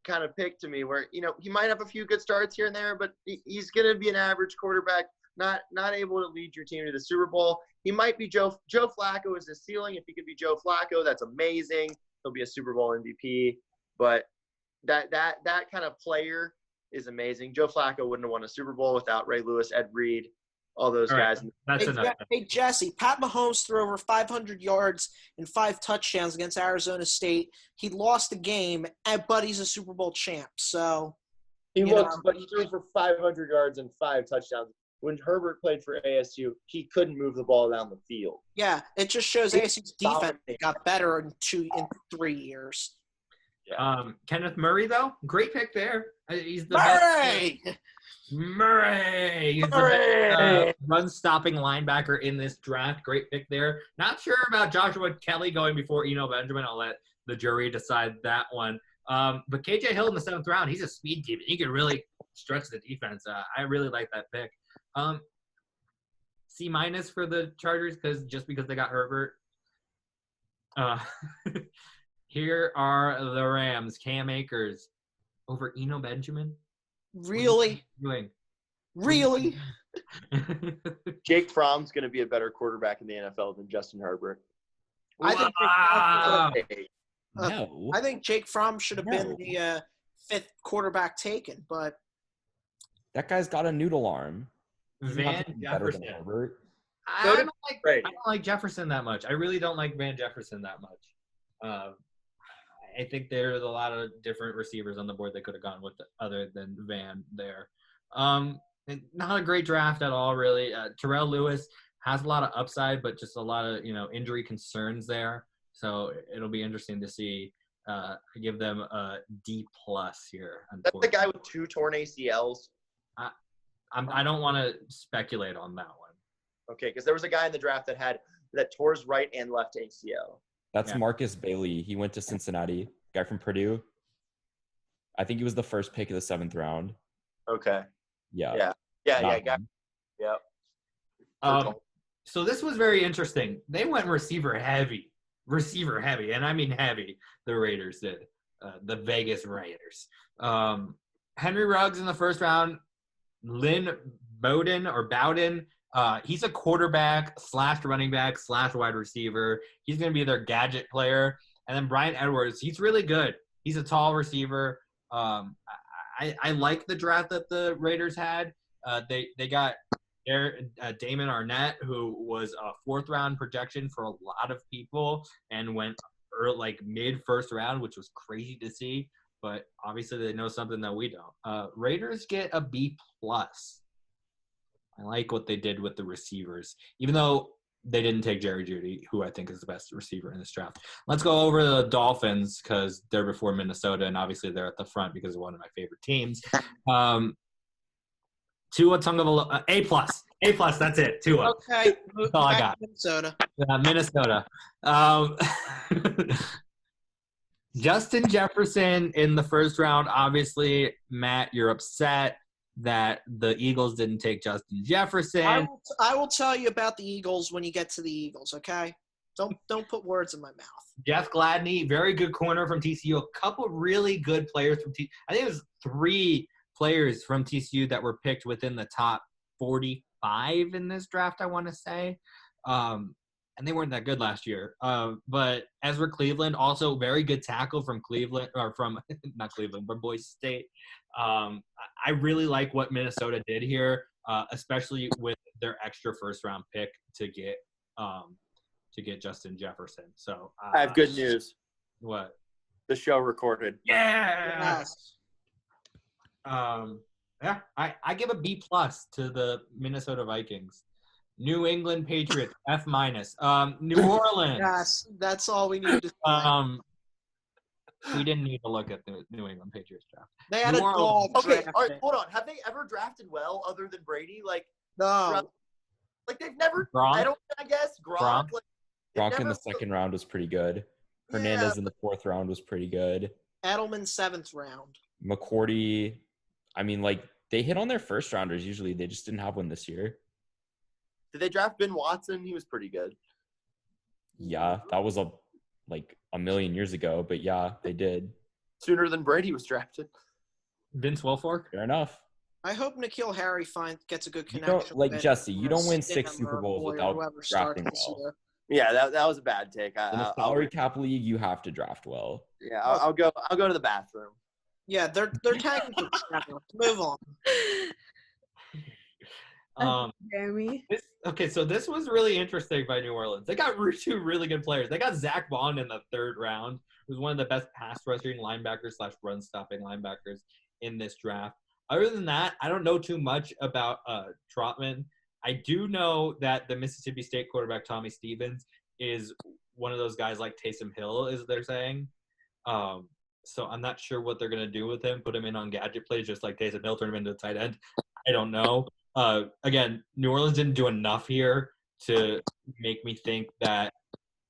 kind of pick to me, where he might have a few good starts here and there, but he's going to be an average quarterback. Not able to lead your team to the Super Bowl. He might be Joe Flacco is his ceiling. If he could be Joe Flacco, that's amazing. He'll be a Super Bowl MVP. But that kind of player is amazing. Joe Flacco wouldn't have won a Super Bowl without Ray Lewis, Ed Reed, all those guys. That's enough. Hey, Jesse, Pat Mahomes threw over 500 yards and 5 touchdowns against Arizona State. He lost the game, but he's a Super Bowl champ. So but he threw for 500 yards and 5 touchdowns. When Herbert played for ASU, he couldn't move the ball down the field. Yeah, it just shows ASU's defense got better in 3 years. Yeah. Kenneth Murray, though, great pick there. He's the Murray! best. Murray! He's the best run-stopping linebacker in this draft. Great pick there. Not sure about Joshua Kelly going before Eno Benjamin. I'll let the jury decide that one. But KJ Hill in the 7th round, he's a speed demon. He can really stretch the defense. I really like that pick. C- for the Chargers because they got Herbert. Here are the Rams. Cam Akers over Eno Benjamin. Really? Really? Jake Fromm's going to be a better quarterback in the NFL than Justin Herbert. I No. think Jake Fromm should have been the 5th quarterback taken, but That guy's got a noodle arm. Van Better than Jefferson. Herbert. So I did don't like Brady. I don't like Jefferson that much. I really don't like Van Jefferson that much. I think there's a lot of different receivers on the board they could have gone with other than Van there. Not a great draft at all, really. Terrell Lewis has a lot of upside, but just a lot of injury concerns there. So it'll be interesting to see. Give them a D+ here. That's the guy with 2 torn ACLs. I don't want to speculate on that one. Okay, because there was a guy in the draft that tore his right and left ACL. That's Yeah. Marcus Bailey. He went to Cincinnati. Guy from Purdue. I think he was the first pick of the 7th round. Okay. Yeah. Yeah. That Guy. one. Yep. So this was very interesting. They went receiver heavy, and I mean heavy. The Raiders did, the Vegas Raiders. Henry Ruggs in the first round. Lynn Bowden. He's a quarterback / running back / wide receiver. He's going to be their gadget player. And then Brian Edwards. He's really good. He's a tall receiver. I like the draft that the Raiders had. They got Damon Arnett, who was a 4th round projection for a lot of people and went mid first round, which was crazy to see. But obviously they know something that we don't. Raiders get a B+. I like what they did with the receivers, even though they didn't take Jerry Jeudy, who I think is the best receiver in this draft. Let's go over the Dolphins because they're before Minnesota, and obviously they're at the front because of one of my favorite teams. Tua Tagovailoa, A+. That's it. Tua. Okay. That's all I got. Minnesota. Minnesota. Justin Jefferson in the first round. Obviously, Matt, you're upset that the Eagles didn't take Justin Jefferson. I will tell you about the Eagles when you get to the Eagles, okay? Don't put words in my mouth. Jeff Gladney, very good corner from TCU. A couple really good players from TCU. I think it was 3 players from TCU that were picked within the top 45 in this draft, I want to say. And they weren't that good last year. But Ezra Cleveland, also very good tackle from Cleveland, or from not Cleveland, but Boise State. I really like what Minnesota did here, especially with their extra first-round pick to get Justin Jefferson. So I have good news. What? The show recorded. Yeah. Yes. Yeah. I give a B+ to the Minnesota Vikings. New England Patriots F-. New Orleans. Yes, that's all we needed to say. We didn't need to look at the New England Patriots draft. They had New a dog Orleans. Okay, draft all right, pick. hold on. Have they ever drafted well other than Brady? No. They've never. Gronk? I guess Gronk. Gronk? They've Gronk in never- the 2nd round was pretty good. Hernandez in the 4th round was pretty good. Edelman 7th round. McCourty, I mean, they hit on their first rounders usually. They just didn't have one this year. Did they draft Ben Watson? He was pretty good. Yeah, that was a million years ago, but yeah, they did. Sooner than Brady was drafted. Vince Wilfork? Fair enough. I hope N'Keal Harry gets a good You connection. don't, with Jesse, you don't win Stidham 6 Super or Bowls Boyd or without whoever started drafting this well. year. Yeah, that was a bad take. In a salary cap league, you have to draft well. I'll go to the bathroom. Yeah, they're tanking for Trevor. Move on. Jeremy. So this was really interesting by New Orleans. They got 2 really good players. They got Zach Bond in the 3rd round, who's one of the best pass rushing linebackers / run stopping linebackers in this draft. Other than that, I don't know too much about Trotman. I do know that the Mississippi State quarterback Tommy Stevens is one of those guys like Taysom Hill, as they're saying. So I'm not sure what they're going to do with him. Put him in on gadget plays just like Taysom Hill, turn him into a tight end. I don't know. Again, New Orleans didn't do enough here to make me think that,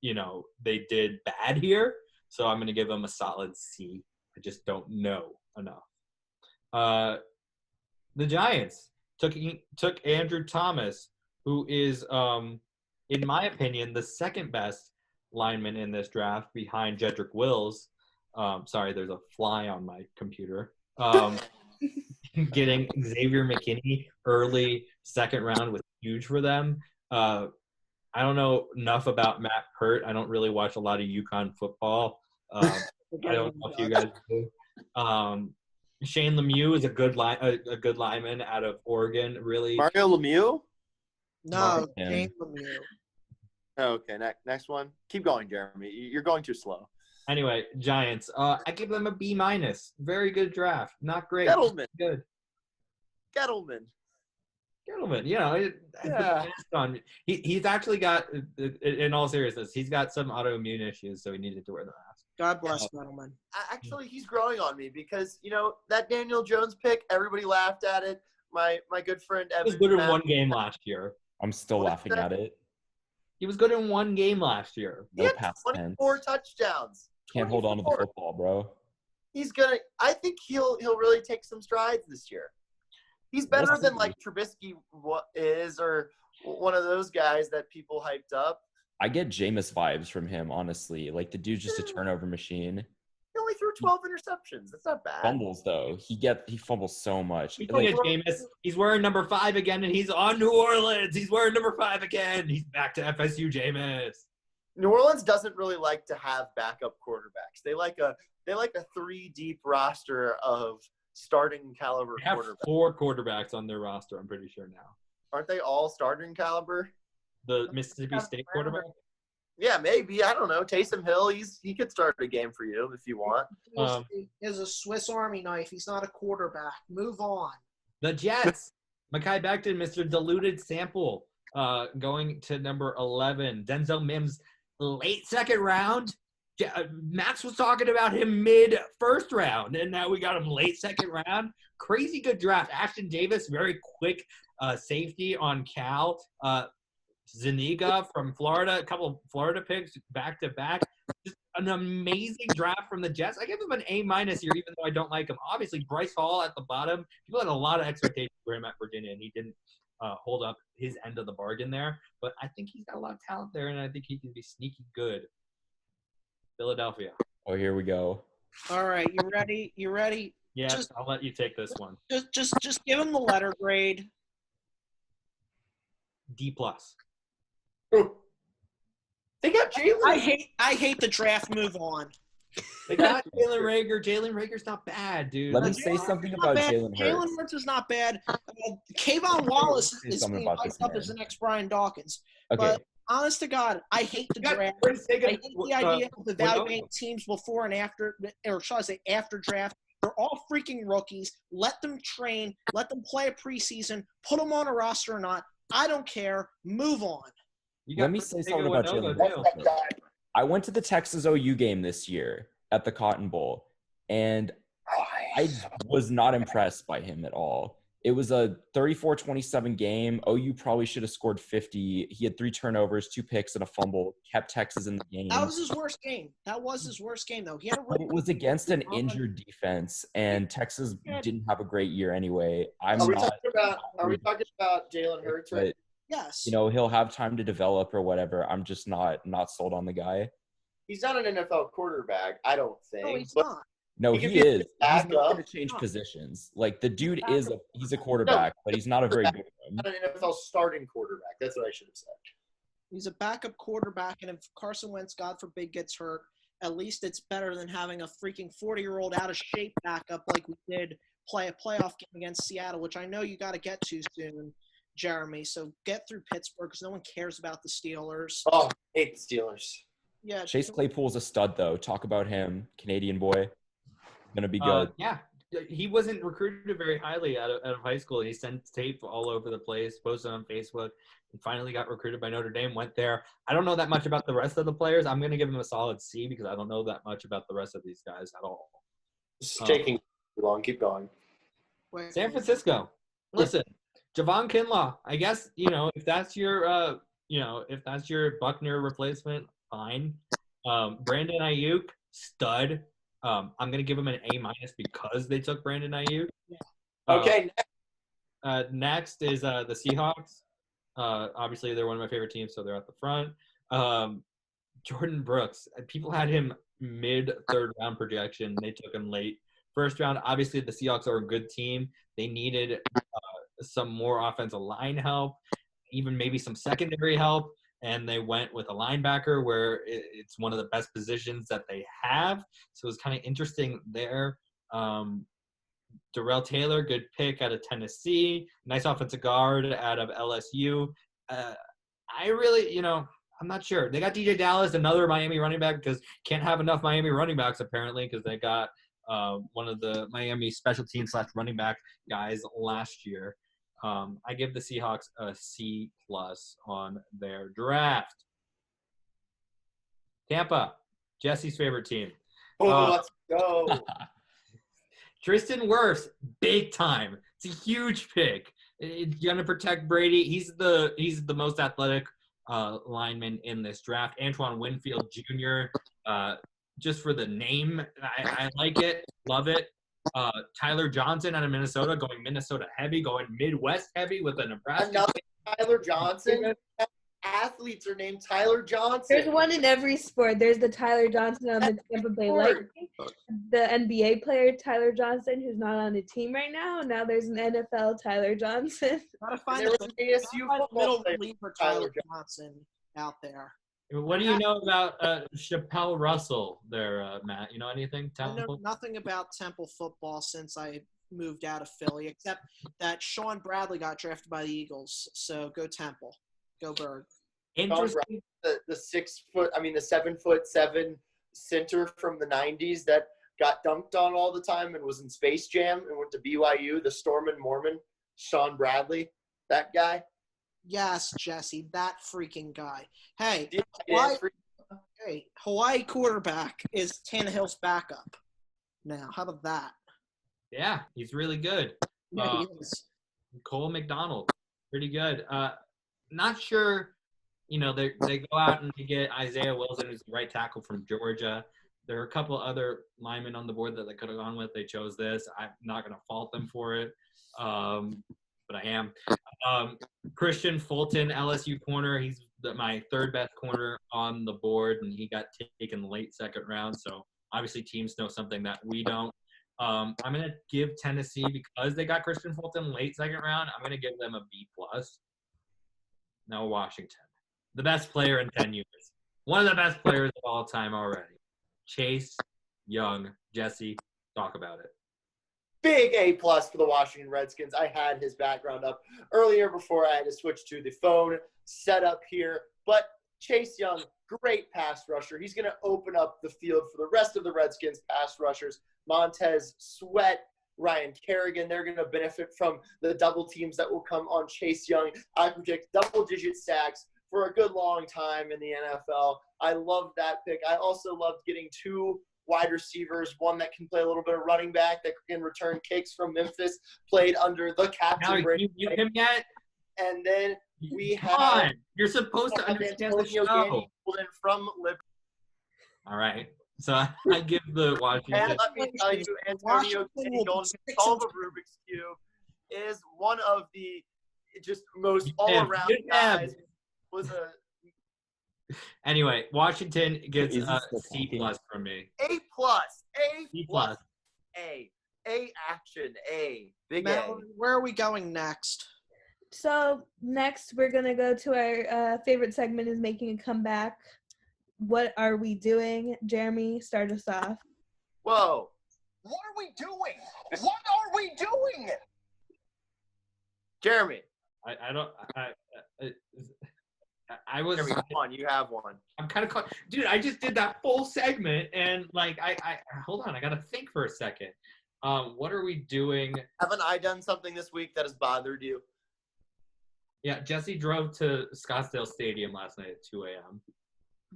they did bad here. So I'm going to give them a solid C. I just don't know enough. The Giants took Andrew Thomas, who is, in my opinion, the 2nd best lineman in this draft behind Jedrick Wills. Sorry, there's a fly on my computer. Getting Xavier McKinney early 2nd round was huge for them. I don't know enough about Matt Pert. I don't really watch a lot of UConn football. I don't know if you guys do. Shane Lemieux is a good lineman out of Oregon. Really, Mario Lemieux? No, Him. Shane Lemieux. Okay, next one. Keep going, Jeremy. You're going too slow. Anyway, Giants. I give them a B minus. Very good draft. Not great. Gettleman. Good. Gettleman. Gentlemen, you know, Yeah. he's actually got, in all seriousness, he's got some autoimmune issues, so he needed to wear the mask. God bless Gettleman. Actually, he's growing on me because, you know, that Daniel Jones pick, everybody laughed at it. My good friend He was Evan. good in one game last year. I'm still What's laughing that? at it. He was good in one game last year. He No had past tense. 24 touchdowns. Can't hold on to the 24. football, bro. He's gonna. I think he'll really take some strides this year. He's better We'll than see. like Trubisky is, or one of those guys that people hyped up. I get Jameis vibes from him, honestly. Like, the dude's just a turnover machine. He only threw 12 interceptions. That's not bad. Fumbles, though. He fumbles so much. He's Like, Jameis. He's wearing number 5 again, and he's on New Orleans. He's wearing number 5 again. He's back to FSU, Jameis. New Orleans doesn't really like to have backup quarterbacks. They like a 3-deep roster of starting caliber They have quarterbacks. 4 quarterbacks on their roster, I'm pretty sure now. Aren't they all starting caliber? The Mississippi State quarterback? Yeah, maybe. I don't know. Taysom Hill, he could start a game for you if you want. He is a Swiss Army knife. He's not a quarterback. Move on. The Jets. Mekhi Becton, Mr. Diluted Sample, going to number 11. Denzel Mims, late second round. Max was talking about him mid-first round, and now we got him late second round. Crazy good draft. Ashton Davis, very quick safety on Cal. Zuniga from Florida, a couple of Florida picks back-to-back. Just an amazing draft from the Jets. I give him an A- here, even though I don't like him. Obviously, Bryce Hall at the bottom. People had a lot of expectations for him at Virginia, and he didn't hold up his end of the bargain there. But I think he's got a lot of talent there, and I think he can be sneaky good. Philadelphia. oh, here we go. All right, you ready? You ready? Yeah, Just- I'll let you take this one. Just give him the letter grade. D+. They got Jalen. I hate the draft. Move on. They got Jalen Rager. Jalen Rager's not bad, dude. Let me say something about Jalen Hurts. Jalen Hurts is not bad. Kayvon Wallace Say is something being about this hyped up man. as the next Brian Dawkins. Okay, But honest to God, I hate the You got draft. Prince I Higgins, hate the idea of evaluating Winona. teams before and after, or shall I say after draft. They're all freaking rookies. Let them train. Let them play a preseason. Put them on a roster or not. I don't care. Move on. You got let me Prince say Higgins something about Winona, Jalen too. Hurts. I went to the Texas OU game this year at the Cotton Bowl, and I was not impressed by him at all. It was a 34-27 game. OU probably should have scored 50. He had 3 turnovers, 2 picks, and a fumble. Kept Texas in the game. That was his worst game. That was his worst game, though. He had a But it was against an injured defense, and Texas didn't have a great year anyway. I'm Are we not, talking about Jalen Hurts? Right? but yes. you know, he'll have time to develop or whatever. I'm just not sold on the guy. He's not an NFL quarterback, I don't think. No, he's but not. No, He he could be is. He's backup. not going to change positions. Like, the dude he's a quarterback, but he's not a very good one. not an NFL starting quarterback. That's what I should have said. He's a backup quarterback, and if Carson Wentz, God forbid, gets hurt, at least it's better than having a freaking 40-year-old out-of-shape backup like we did play a playoff game against Seattle, which I know you got to get to soon, Jeremy. So get through Pittsburgh because no one cares about the Steelers. Oh, I hate the Steelers. Yeah, Chase Claypool's a stud, though. Talk about him. Canadian boy. Going to be good. Yeah, he wasn't recruited very highly out of high school. He sent tape all over the place, posted on Facebook, and finally got recruited by Notre Dame, went there. I don't know that much about the rest of the players. I'm going to give him a solid C because I don't know that much about the rest of these guys at all. This is taking too long. Keep going. Wait, San Francisco. Listen, Javon Kinlaw. I guess, if that's your if that's your Buckner replacement, fine. Brandon Ayuk, stud. I'm gonna give him an A- because they took Brandon Ayuk. Okay. Next is the Seahawks. Obviously, they're one of my favorite teams, so they're at the front. Jordan Brooks. People had him mid-third round projection. They took him late first round. Obviously, the Seahawks are a good team. They needed some more offensive line help, even maybe some secondary help. And they went with a linebacker where it's one of the best positions that they have. So it's kind of interesting there. Darrell Taylor, good pick out of Tennessee. Nice offensive guard out of LSU. I really, I'm not sure. They got DJ Dallas, another Miami running back, because can't have enough Miami running backs apparently, because they got one of the Miami special team / running back guys last year. I give the Seahawks a C+ on their draft. Tampa, Jesse's favorite team. Let's go. Tristan Wirfs, big time. It's a huge pick. It's gonna protect Brady. He's the most athletic lineman in this draft. Antoine Winfield Jr. Just for the name, I like it, love it. Tyler Johnson out of Minnesota, going Minnesota heavy, going Midwest heavy with a Nebraska. Another Tyler Johnson. Athletes are named Tyler Johnson. There's one in every sport. There's the Tyler Johnson on the Tampa Bay Lightning, the NBA player Tyler Johnson, who's not on the team right now. Now there's an NFL Tyler Johnson. Gotta find There a was an ASU football middle player, reliever Tyler Tyler Johnson out there. What do you know about Chappelle Russell there, Matt? You know anything? I know nothing about Temple football since I moved out of Philly, except that Sean Bradley got drafted by the Eagles. So go Temple. Go Bird. Interesting. The 7'7" center from the 90s that got dunked on all the time and was in Space Jam and went to BYU, the Stormin' Mormon, Sean Bradley, that guy. Yes, Jesse, that freaking guy. Hey, Yeah, Hawaii quarterback is Tannehill's backup now. How about that? Yeah, he's really good. Yeah, he is. Cole McDonald, pretty good. Not sure, they go out and they get Isaiah Wilson, who's the right tackle from Georgia. There are a couple other linemen on the board that they could have gone with. They chose this. I'm not going to fault them for it, but I am. Christian Fulton, LSU corner. He's my third best corner on the board, and he got taken late second round. So obviously teams know something that we don't. I'm going to give Tennessee, because they got Christian Fulton late second round, I'm going to give them a B+. Now Washington, the best player in 10 years. One of the best players of all time already. Chase Young. Jesse, talk about it. Big A+ for the Washington Redskins. I had his background up earlier before I had to switch to the phone setup here. But Chase Young, great pass rusher. He's going to open up the field for the rest of the Redskins pass rushers. Montez Sweat, Ryan Kerrigan, they're going to benefit from the double teams that will come on Chase Young. I predict double-digit sacks for a good long time in the NFL. I love that pick. I also loved getting two wide receivers, one that can play a little bit of running back, that can return kicks from Memphis, played under the captain. Now, you him yet? And then we have – you're supposed to understand the show. From Liberty. All right. So I give the Washington. And let me tell you, Antonio Gibson to solve a Rubik's Cube is one of the just most all-around guys. Anyway, Washington gets a C+ from me. A+. C+. A action. A. Big Matt, A. where are we going next? So next we're gonna go to our favorite segment is making a comeback. What are we doing? Jeremy, start us off. Whoa. What are we doing? What are we doing? Jeremy. I was. Jeremy, come on, you have one. I'm kind of caught. Dude, I just did that full segment, and I hold on. I got to think for a second. What are we doing? Haven't I done something this week that has bothered you? Yeah, Jesse drove to Scottsdale Stadium last night at 2 a.m.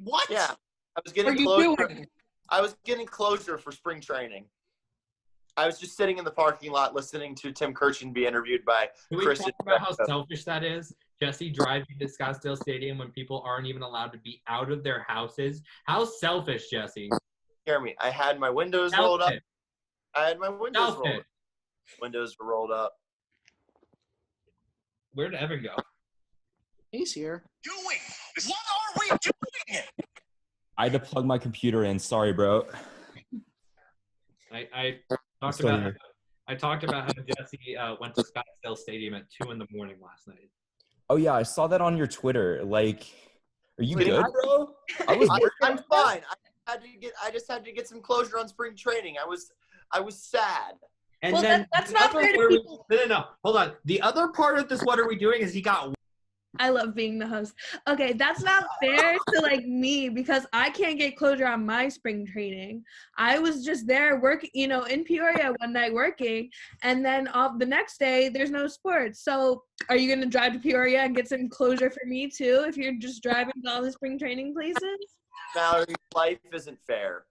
What? Yeah, I was getting closure. I was getting closure for spring training. I was just sitting in the parking lot listening to Tim Kirchin be interviewed by Can we Chris. talk about how selfish that is? Jesse driving to Scottsdale Stadium when people aren't even allowed to be out of their houses. How selfish, Jesse. Jeremy, I had my windows rolled up. I had my windows rolled up. Windows were rolled up. Where'd Evan go? He's here. Doing? What are we doing? I had to plug my computer in. Sorry, bro. I talked about how Jesse went to Scottsdale Stadium at 2 a.m. last night. Oh yeah, I saw that on your Twitter. Like, are you good, bro? I'm fine. I just had to get some closure on spring training. I was sad. And well, then that's not fair to people. No. Hold on. The other part of this, what are we doing, is he got I love being the host. Okay, that's not fair to like me because I can't get closure on my spring training. I was just there working, in Peoria one night working, and then the next day there's no sports. So are you gonna drive to Peoria and get some closure for me too if you're just driving to all the spring training places? Mallory, life isn't fair.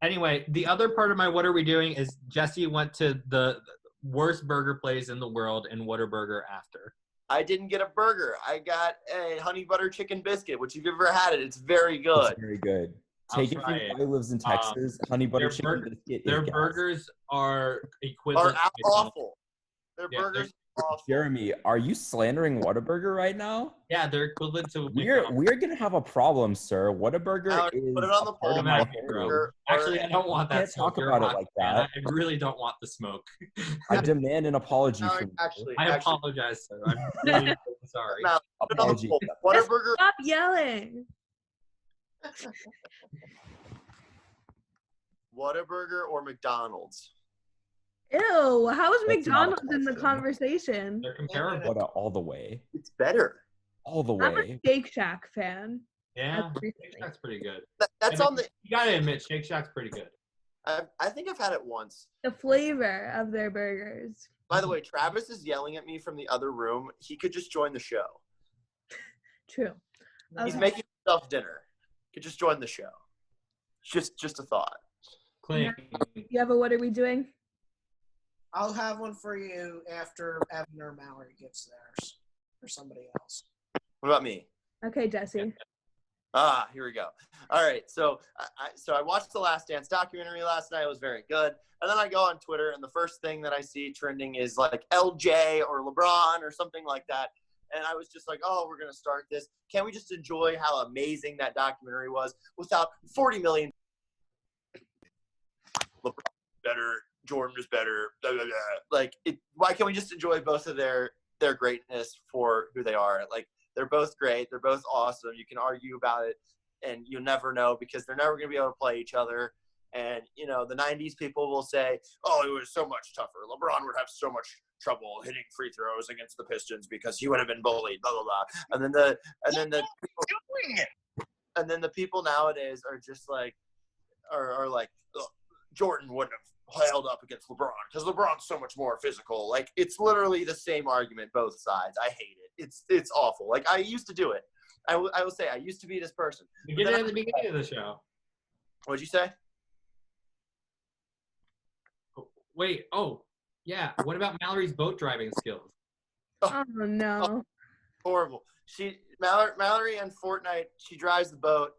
Anyway, the other part of my what are we doing is Jesse went to the worst burger place in the world and Whataburger after. I didn't get a burger. I got a honey butter chicken biscuit, which if you've ever had it, it's very good. It's very good. I'll Take it from try a guy it. who lives in Texas. Honey butter chicken biscuit. Their is gas. burgers are Are equivalent. to awful. Their Yeah, burgers are awful. Jeremy, are you slandering Whataburger right now? Yeah, they're equivalent to. We're gonna have a problem, sir. Whataburger Alex, is put it on the a part poll. of my Whataburger Actually, I don't want that. Can't talk smoke. about You're it like man. that. I really don't want the smoke. I demand an apology Alex, from you. actually, I apologize, sir. I'm really sorry. Mal, put it on the Apology. poll. Whataburger, Stop yelling. Whataburger, or McDonald's? Ew, how is That's not a McDonald's in the question. conversation? They're comparable. What all the way, It's better. all the I'm way. a Shake Shack fan. Yeah, That's Shake recently. Shack's pretty good. That's on the. You gotta admit, Shake Shack's pretty good. I think I've had it once. The flavor of their burgers. By the way, Travis is yelling at me from the other room. He could just join the show. True. He's Okay. making himself dinner. He could just join the show. Just a thought. Clink. You have a what are we doing? I'll have one for you after Evan or Mallory gives theirs, or somebody else. What about me? Okay, Jesse. Here we go. All right, so I watched the Last Dance documentary last night. It was very good. And then I go on Twitter, and the first thing that I see trending is like LJ or LeBron or something like that. And I was just like, oh, we're going to start this. Can't we just enjoy how amazing that documentary was without 40 million? LeBron better, Jordan is better, blah, blah, blah. Like, why can't we just enjoy both of their greatness for who they are? Like, they're both great. They're both awesome. You can argue about it, and you'll never know because they're never going to be able to play each other. And, the 90s people will say, oh, it was so much tougher. LeBron would have so much trouble hitting free throws against the Pistons because he would have been bullied, blah, blah, blah. And then the people nowadays are just like, are like, oh, Jordan wouldn't have held up against LeBron because LeBron's so much more physical. Like, it's literally the same argument, both sides. I hate it. It's awful. Like, I used to do it. I will say I used to be this person. We did it at the beginning of the show. What'd you say? Wait, yeah. What about Mallory's boat driving skills? Oh no. Horrible. Mallory in Fortnite, she drives the boat,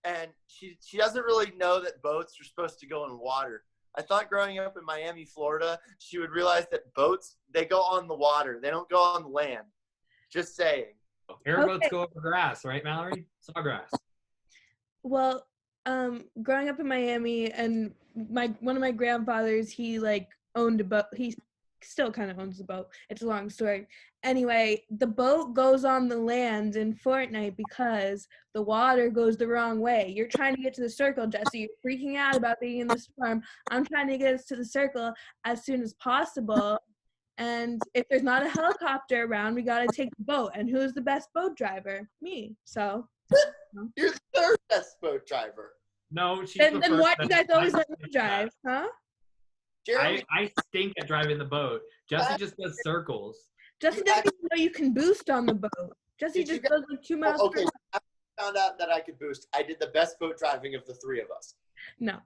and she doesn't really know that boats are supposed to go in water. I thought growing up in Miami, Florida, she would realize that boats, they go on the water. They don't go on the land. Just saying. Airboats Okay. go over grass, right, Mallory? Sawgrass. Well, growing up in Miami, and one of my grandfathers, he owned a boat. He still kind of owns the boat. It's a long story. Anyway, the boat goes on the land in Fortnite because the water goes the wrong way. You're trying to get to the circle, Jesse. You're freaking out about being in the storm. I'm trying to get us to the circle as soon as possible. And if there's not a helicopter around, we got to take the boat. And who's the best boat driver? Me. So. You're the third best boat driver. No, she's Then the first. why do you guys best always let driver. me drive, huh? Jeremy, I stink at driving the boat. Jesse just does circles. Jesse doesn't even know you can boost on the boat. Jesse Did you just goes like 2 miles okay, per I found out that I could boost. I did the best boat driving of the three of us. No.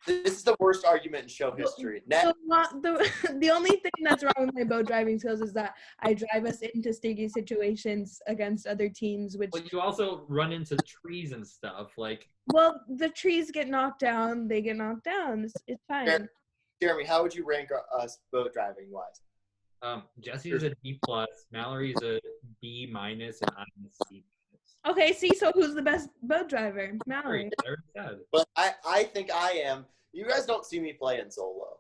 This is the worst argument in show history. The only thing that's wrong with my boat driving skills is that I drive us into sticky situations against other teams, which, But you also run into trees and stuff. Like, well, the trees get knocked down. They get knocked down. It's fine. Jeremy, how would you rank us boat driving wise? Jesse's a D+, Mallory's a B-, and I'm a C-. Okay, see, so who's the best boat driver? Mallory. Great, I already said. But I think I am. You guys don't see me playing solo.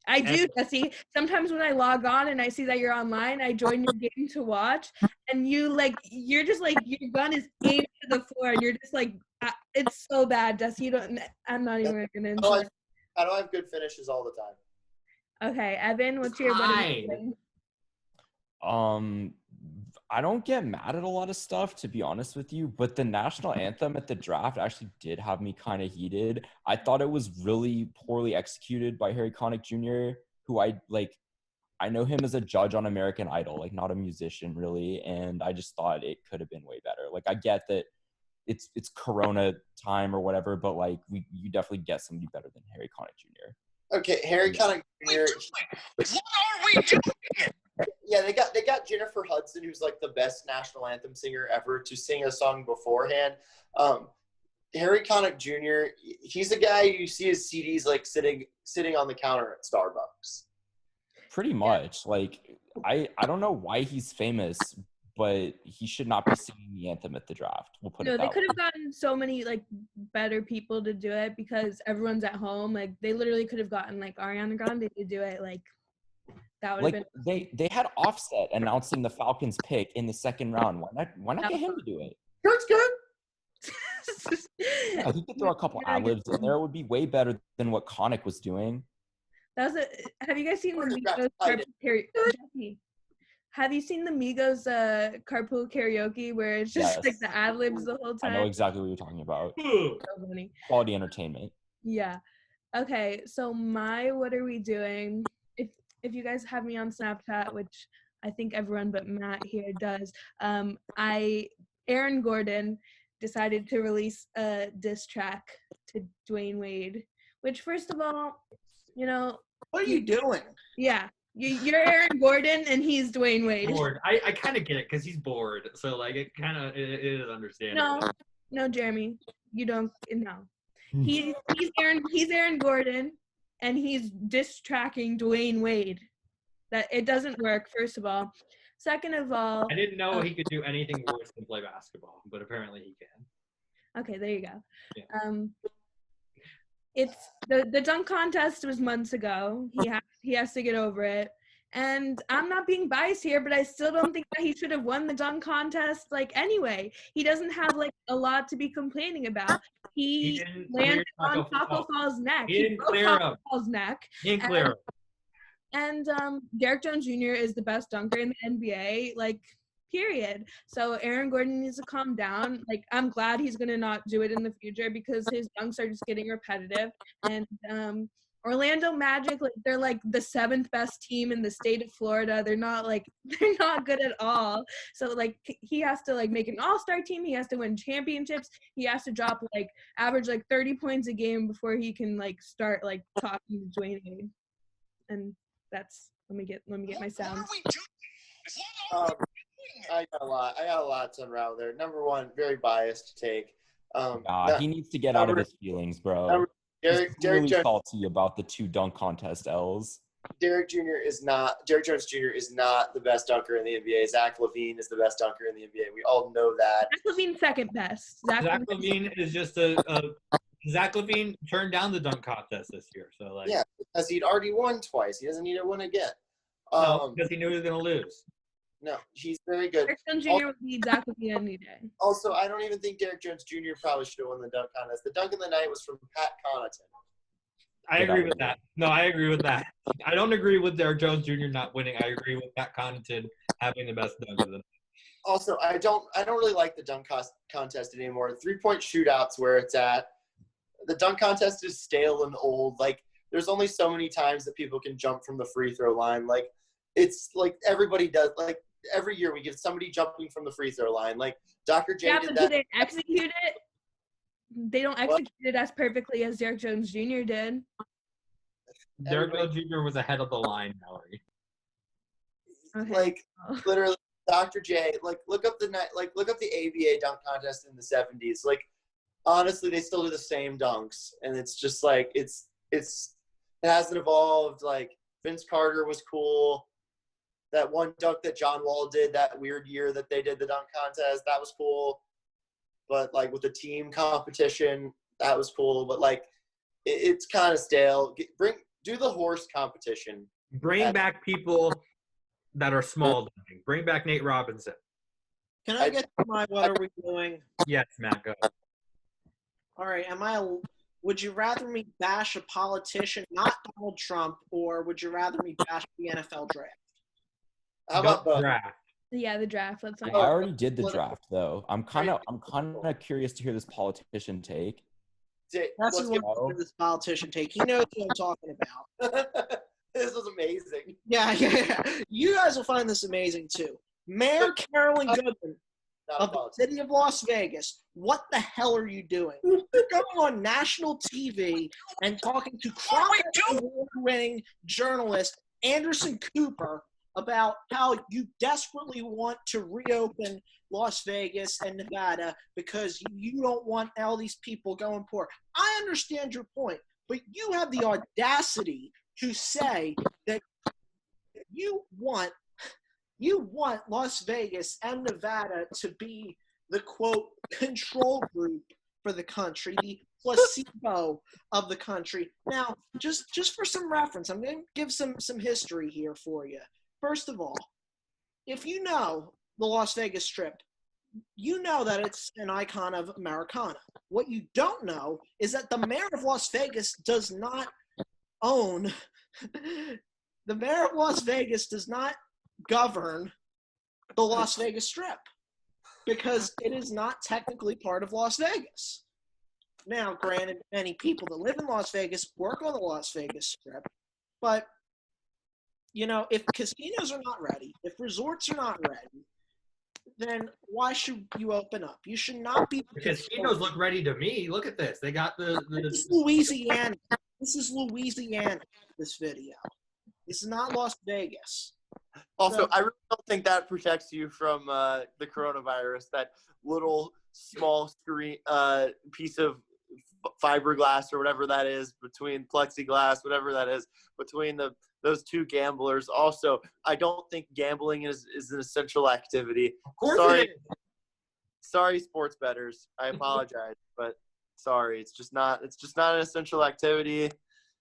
I do, Jesse. Sometimes when I log on and I see that you're online, I join your game to watch, and you're just like, your gun is aimed to the floor, and you're just like, it's so bad, Jesse. I'm not even gonna insult. I don't have good finishes all the time. Okay, Evan, what's your Fine. what I don't get mad at a lot of stuff, to be honest with you, but the national anthem at the draft actually did have me kind of heated. I thought it was really poorly executed by Harry Connick Jr., who I know him as a judge on American Idol, like not a musician really, and I just thought it could have been way better. Like I get that it's Corona time or whatever, but like you definitely get somebody better than Harry Connick Jr. Okay, Harry Connick Jr. What are we doing? Yeah, they got Jennifer Hudson, who's like the best national anthem singer ever, to sing a song beforehand. Harry Connick Jr. He's a guy you see his CDs like sitting on the counter at Starbucks. Pretty much. Like I don't know why he's famous, but he should not be singing the anthem at the draft. We'll put it No, that they could way. have gotten so many like better people to do it because everyone's at home. Like they literally could have gotten like Ariana Grande to do it. Like that would have Like been. they had Offset announcing the Falcons pick in the second round. Why not get him to do it? Kurt's good. Yeah, he could throw a couple ad-libs in there. It would be way better than what Connick was doing. That was have you guys seen the Migos I did. karaoke? Have you seen the Migos carpool karaoke where it's just Yes. like the ad libs the whole I time? know exactly what you're talking about. So funny. Quality entertainment. Yeah. Okay, so what are we doing? If you guys have me on Snapchat, which I think everyone but Matt here does, Aaron Gordon decided to release a diss track to Dwayne Wade, which first of all, you know, What are you doing? yeah, you're Aaron Gordon and he's Dwayne Wade. Bored. I kind of get it because he's bored. So like it is understandable. No, Jeremy, you don't. No, he's Aaron Gordon, and he's diss tracking Dwayne Wade. That it doesn't work. First of all, second of all, I didn't know he could do anything worse than play basketball, but apparently he can. okay, there you go. Yeah. It's the dunk contest was months ago. He has to get over it. And I'm not being biased here, but I still don't think that he should have won the dunk contest. Like anyway, he doesn't have like a lot to be complaining about. He didn't landed clear on Taco Taco Fall's neck. He didn't broke clear Taco him. Fall's neck. He didn't clear him. And Derek Jones Jr. is the best dunker in the NBA. Like period. So Aaron Gordon needs to calm down. Like I'm glad he's gonna not do it in the future because his dunks are just getting repetitive. And Orlando Magic, like they're like the 7th best team in the state of Florida. They're not good at all. So like he has to like make an all-star team. He has to win championships. He has to drop like average like 30 points a game before he can like start like talking to Dwayne Wade. And that's let me get my sound. I got a lot to unravel there. Number one, very biased take. He needs to get out of his feelings, bro. He's really salty about the 2 dunk contest L's. Derek Jones Jr. is not the best dunker in the NBA. Zach LaVine is the best dunker in the NBA. We all know that. Zach LaVine's second best. Zach LaVine is just Zach LaVine turned down the dunk contest this year, so like Yeah, because he'd already won twice. He doesn't need to win again. no, because he knew he was gonna lose. No, he's very good. Derek Jones Jr. would beat Zach LaVine any day. Also, I don't even think Derek Jones Jr. probably should have won the dunk contest. The dunk of the night was from Pat Connaughton. I agree with that. No, I agree with that. I don't agree with Derek Jones Jr. not winning. I agree with Pat Connaughton having the best dunk of the night. Also, I don't really like the dunk contest anymore. 3-point shootouts where it's at. The dunk contest is stale and old. Like, there's only so many times that people can jump from the free throw line. Like, it's like everybody does. Like, every year we get somebody jumping from the free throw line. Like, Dr. J did but that. do they execute it? They don't execute it as perfectly as Derek Jones Jr. did. Derek Jones Jr. was ahead of the line, Mallory. Okay. Like, literally, Dr. J, like, look up the ABA dunk contest in the 70s. Like, honestly, they still do the same dunks. And it's just like, it hasn't evolved. Like, Vince Carter was cool. That one dunk that John Wall did that weird year that they did the dunk contest, that was cool. But, like, with the team competition, that was cool. But, like, it's kind of stale. Do the horse competition. Bring back people that are small dunking. Bring back Nate Robinson. Can I get to my what are we doing? Yes, Matt, go. All right, would you rather me bash a politician, not Donald Trump, or would you rather me bash the NFL draft? How about both? Draft. Yeah, the draft. Let's I not. already did the draft though. I'm kind of curious to hear this politician take. That's Let's what this politician take. He knows what I'm talking about. This was amazing. Yeah. You guys will find this amazing too. Mayor Carolyn Goodman Not a of the politician. city of Las Vegas. What the hell are you doing? You're going on national TV and talking to award-winning journalist Anderson Cooper about how you desperately want to reopen Las Vegas and Nevada because you don't want all these people going poor. I understand your point, but you have the audacity to say that you want Las Vegas and Nevada to be the, quote, control group for the country, the placebo of the country. Now, just for some reference, I'm going to give some history here for you. First of all, if you know the Las Vegas Strip, you know that it's an icon of Americana. What you don't know is that the mayor of Las Vegas does not own – the mayor of Las Vegas does not govern the Las Vegas Strip because it is not technically part of Las Vegas. Now, granted, many people that live in Las Vegas work on the Las Vegas Strip, but – you know, if casinos are not ready, if resorts are not ready, then why should you open up? You should not be. The casinos look ready to me. Look at this. They got This is Louisiana. This is Louisiana. This video. This is not Las Vegas. Also, I really don't think that protects you from the coronavirus. That little small screen piece of fiberglass or whatever that is between plexiglass, whatever that is between those two gamblers. Also, I don't think gambling is an essential activity. Of course it is. Sorry, sports bettors. I apologize, but sorry, it's just not an essential activity.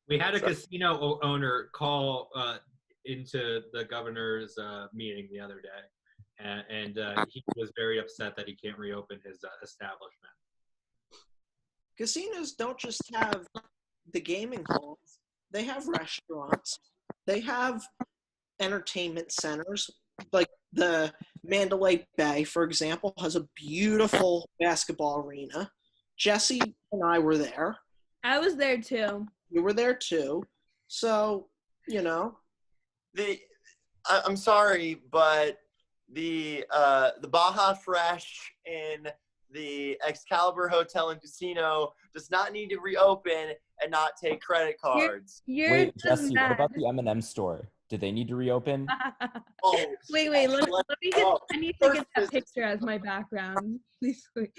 We had a casino owner call into the governor's meeting the other day, and he was very upset that he can't reopen his establishment. Casinos don't just have the gaming halls. They have restaurants. They have entertainment centers. Like the Mandalay Bay, for example, has a beautiful basketball arena. Jesse and I were there. I was there too. You were there too. So, you know. I'm sorry, but the Baja Fresh in the Excalibur Hotel and Casino does not need to reopen and not take credit cards. Wait, Jesse, what about the M&M store? Did they need to reopen? Wait, let me get. I need to get that picture as my background. Please wait.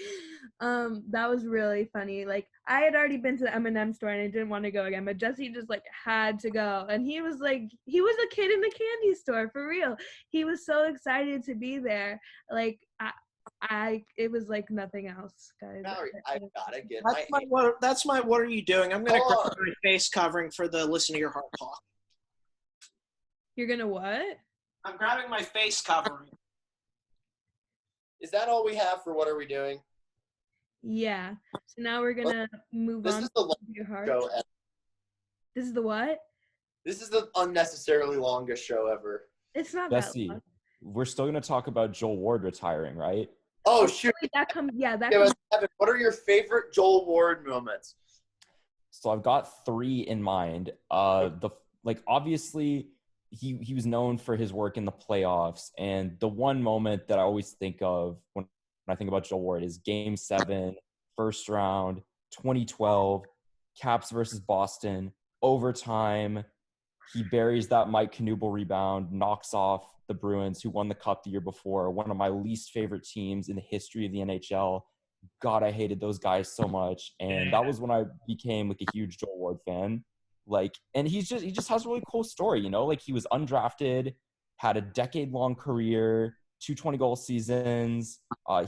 That was really funny. Like, I had already been to the M&M store and I didn't want to go again, but Jesse just like had to go, and he was a kid in the candy store for real. He was so excited to be there. Like, it was like nothing else, guys. Mallory, I gotta get That's my what are you doing? I'm gonna grab my face covering for the Listen to Your Heart talk. You're gonna what? I'm grabbing my face covering. Is that all we have for what are we doing? Yeah. So now we're gonna move This on is the to your heart. show ever. This is the what? This is the unnecessarily longest show ever. It's not Jesse, that long. we're still going to talk about Joel Ward retiring, right? Oh, shoot. Wait, that comes. Yeah, that Okay, comes. Evan, what are your favorite Joel Ward moments? So I've got 3 in mind. Obviously he was known for his work in the playoffs, and the one moment that I always think of when I think about Joel Ward is Game 7, first round, 2012, Caps versus Boston, overtime. He buries that Mike Knuble rebound, knocks off the Bruins, who won the Cup the year before, one of my least favorite teams in the history of the NHL. God, I hated those guys so much. And that was when I became like a huge Joel Ward fan. Like, and he just has a really cool story, you know, like he was undrafted, had a decade-long career, 2 20-goal seasons.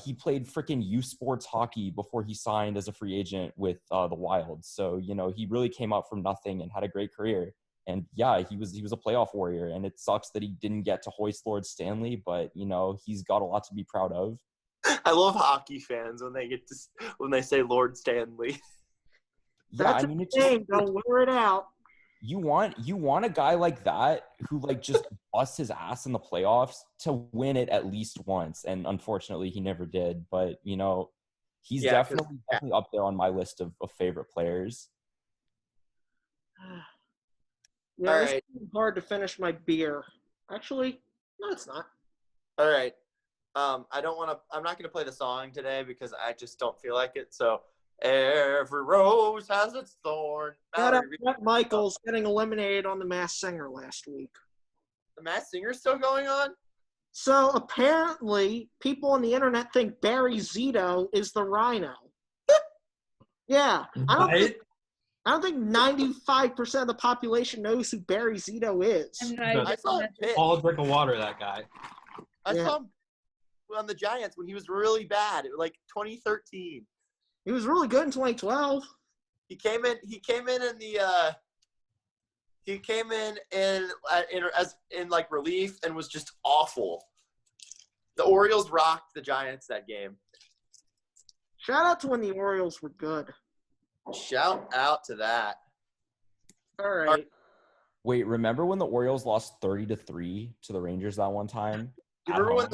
He played freaking youth sports hockey before he signed as a free agent with the Wild. So, you know, he really came up from nothing and had a great career. And yeah, he was a playoff warrior, and it sucks that he didn't get to hoist Lord Stanley, but you know, he's got a lot to be proud of. I love hockey fans when they say Lord Stanley. Yeah, That's a name. Don't wear it out. you want a guy like that who like just busts his ass in the playoffs to win it at least once. And unfortunately, he never did. But you know, he's Yeah, 'cause- definitely up there on my list of favorite players. Yeah, All this right. is hard to finish my beer. Actually, no, it's not. All right. I'm not gonna play the song today because I just don't feel like it. So every rose has its thorn. Shout out Mallory, Bret Michaels getting eliminated on The Masked Singer last week. the Masked Singer's still going on? So apparently, people on the internet think Barry Zito is the Rhino. Yeah, I don't think 95% of the population knows who Barry Zito is. And I saw him pitch. All a drink of water, that guy. I Yeah. saw him on the Giants when he was really bad. It was like 2013. He was really good in 2012. He came in like relief and was just awful. The Orioles rocked the Giants that game. Shout out to when the Orioles were good. Shout out to that. All right. Wait, remember when the Orioles lost 30-3 to the Rangers that one time? You At remember home?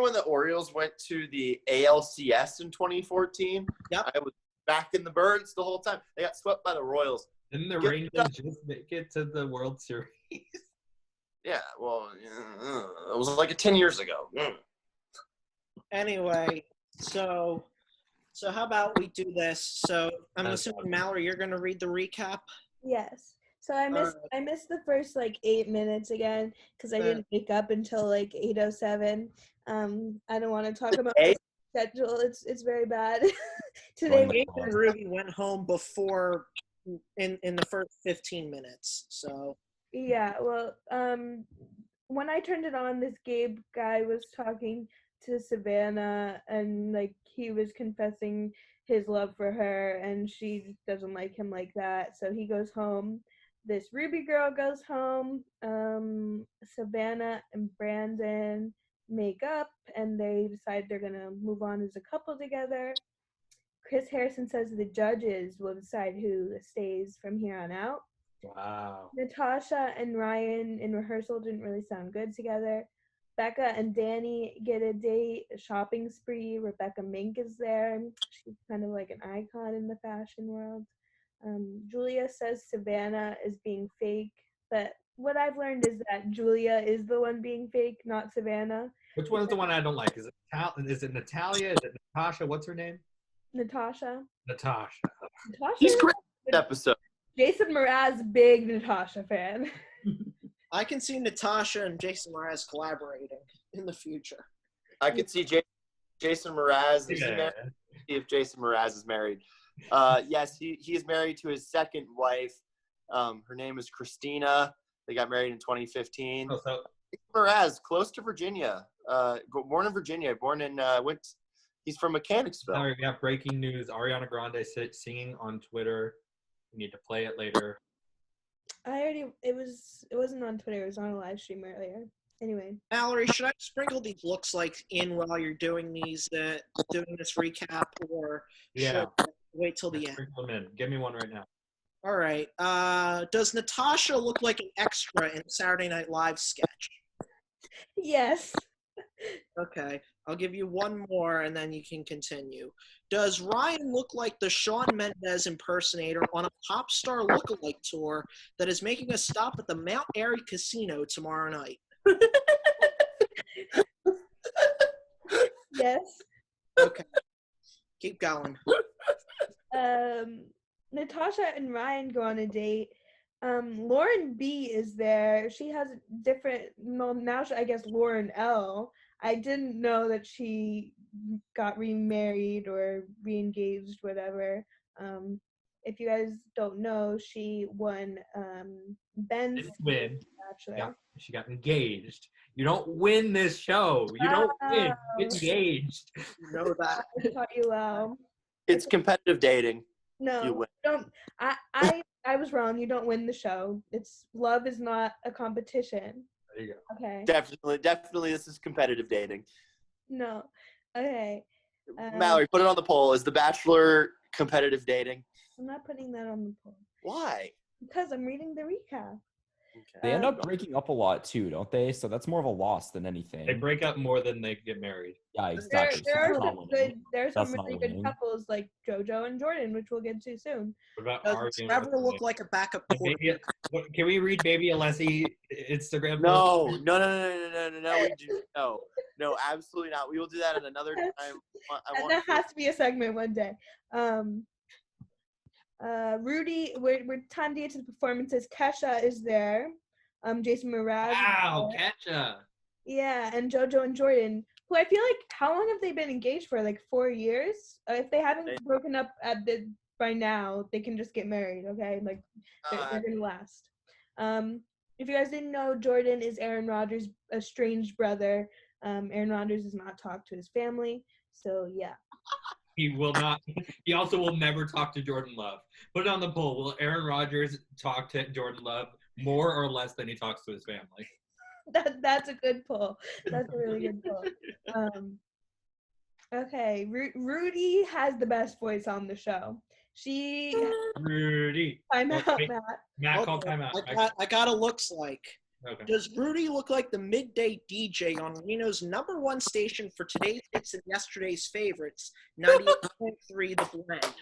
when the Orioles went to the ALCS in 2014? Yep. I was back in the Birds the whole time. They got swept by the Royals. Didn't the Get Rangers up. just make it to the World Series? Yeah, well, it was like 10 years ago. Anyway, so how about we do this? So I'm That's assuming awesome. Mallory, you're gonna read the recap. Yes. So I missed the first like 8 minutes again because I didn't wake up until like 8:07. I don't want to talk about Hey. the schedule. It's very bad. Today was Jason and Ruby went home before in the first 15 minutes. So yeah, well, when I turned it on, this Gabe guy was talking to Savannah, and like he was confessing his love for her, and she doesn't like him like that. So he goes home. This Ruby girl goes home. Savannah and Brandon make up, and they decide they're gonna move on as a couple together. Chris Harrison says the judges will decide who stays from here on out. Wow. Natasha and Ryan in rehearsal didn't really sound good together. Becca and Danny get a date, a shopping spree. Rebecca Mink is there. She's kind of like an icon in the fashion world. Julia says Savannah is being fake, but what I've learned is that Julia is the one being fake, not Savannah. Which one is the one I don't like? Is it Natalia? Is it Natasha? What's her name? Natasha. Natasha. Natasha. He's great in this episode. Jason Mraz, big Natasha fan. I can see Natasha and Jason Mraz collaborating in the future. I could see Jason Mraz. Is he Yeah. married? See if Jason Mraz is married. Yes, he is married to his second wife. Her name is Christina. They got married in 2015. Oh, so Mraz, close to Virginia. Born in Virginia. He's from Mechanicsville. sorry, we got breaking news. Ariana Grande singing on Twitter. We need to play it later. It wasn't on Twitter, it was on a live stream earlier. Anyway. Mallory, should I sprinkle these looks like in while you're doing this recap, or Yeah. should I wait till the end? Sprinkle them in. Give me one right now. All right. Does Natasha look like an extra in a Saturday Night Live sketch? Yes. Okay. I'll give you one more and then you can continue. Does Ryan look like the Shawn Mendes impersonator on a pop star lookalike tour that is making a stop at the Mount Airy Casino tomorrow night? Yes. Okay. Keep going. Natasha and Ryan go on a date. Lauren B is there. She has a different. Well, now I guess Lauren L. I didn't know that she got remarried or reengaged, whatever. If you guys don't know, she won Ben's Didn't win. Bachelor. She got engaged. You don't win this show. You don't win. Oh. Get engaged. You know that. I taught you well. It's competitive dating. No, You win. don't. I was wrong. You don't win the show. Love is not a competition. There you go. Okay. Definitely, this is competitive dating. No. Okay. Mallory, put it on the poll. Is The Bachelor competitive dating? I'm not putting that on the poll. Why? Because I'm reading the recap. They end up breaking up a lot too, don't they? So that's more of a loss than anything. They break up more than they get married. Yeah, exactly. There are So some good. There are some That's not really good winning. couples like JoJo and Jordan, which we'll get to soon. What about Does arguing? Trevor look like a backup quarterback? Can we read Baby Alessi Instagram? No, post? we do no, absolutely not. We will do that at another time. That has to be a segment one day. Rudy, we're time to get to the performances. Kesha is there. Jason Mraz. Wow, Ketcha. Yeah, and JoJo and Jordan, who I feel like, how long have they been engaged for? Like 4 years? If they haven't broken up by now, they can just get married, okay? Like, they're going to last. If you guys didn't know, Jordan is Aaron Rodgers' estranged brother. Aaron Rodgers does not talk to his family, so yeah. He will not. He also will never talk to Jordan Love. Put it on the poll. Will Aaron Rodgers talk to Jordan Love more or less than he talks to his family? That's a good pull. That's a really good pull. Okay, Rudy has the best voice on the show. Rudy. Time out, Matt. Matt, call time out. I got a looks like. Okay. Does Rudy look like the midday DJ on Reno's #1 station for today's hits and yesterday's favorites, 98.3 The Blend?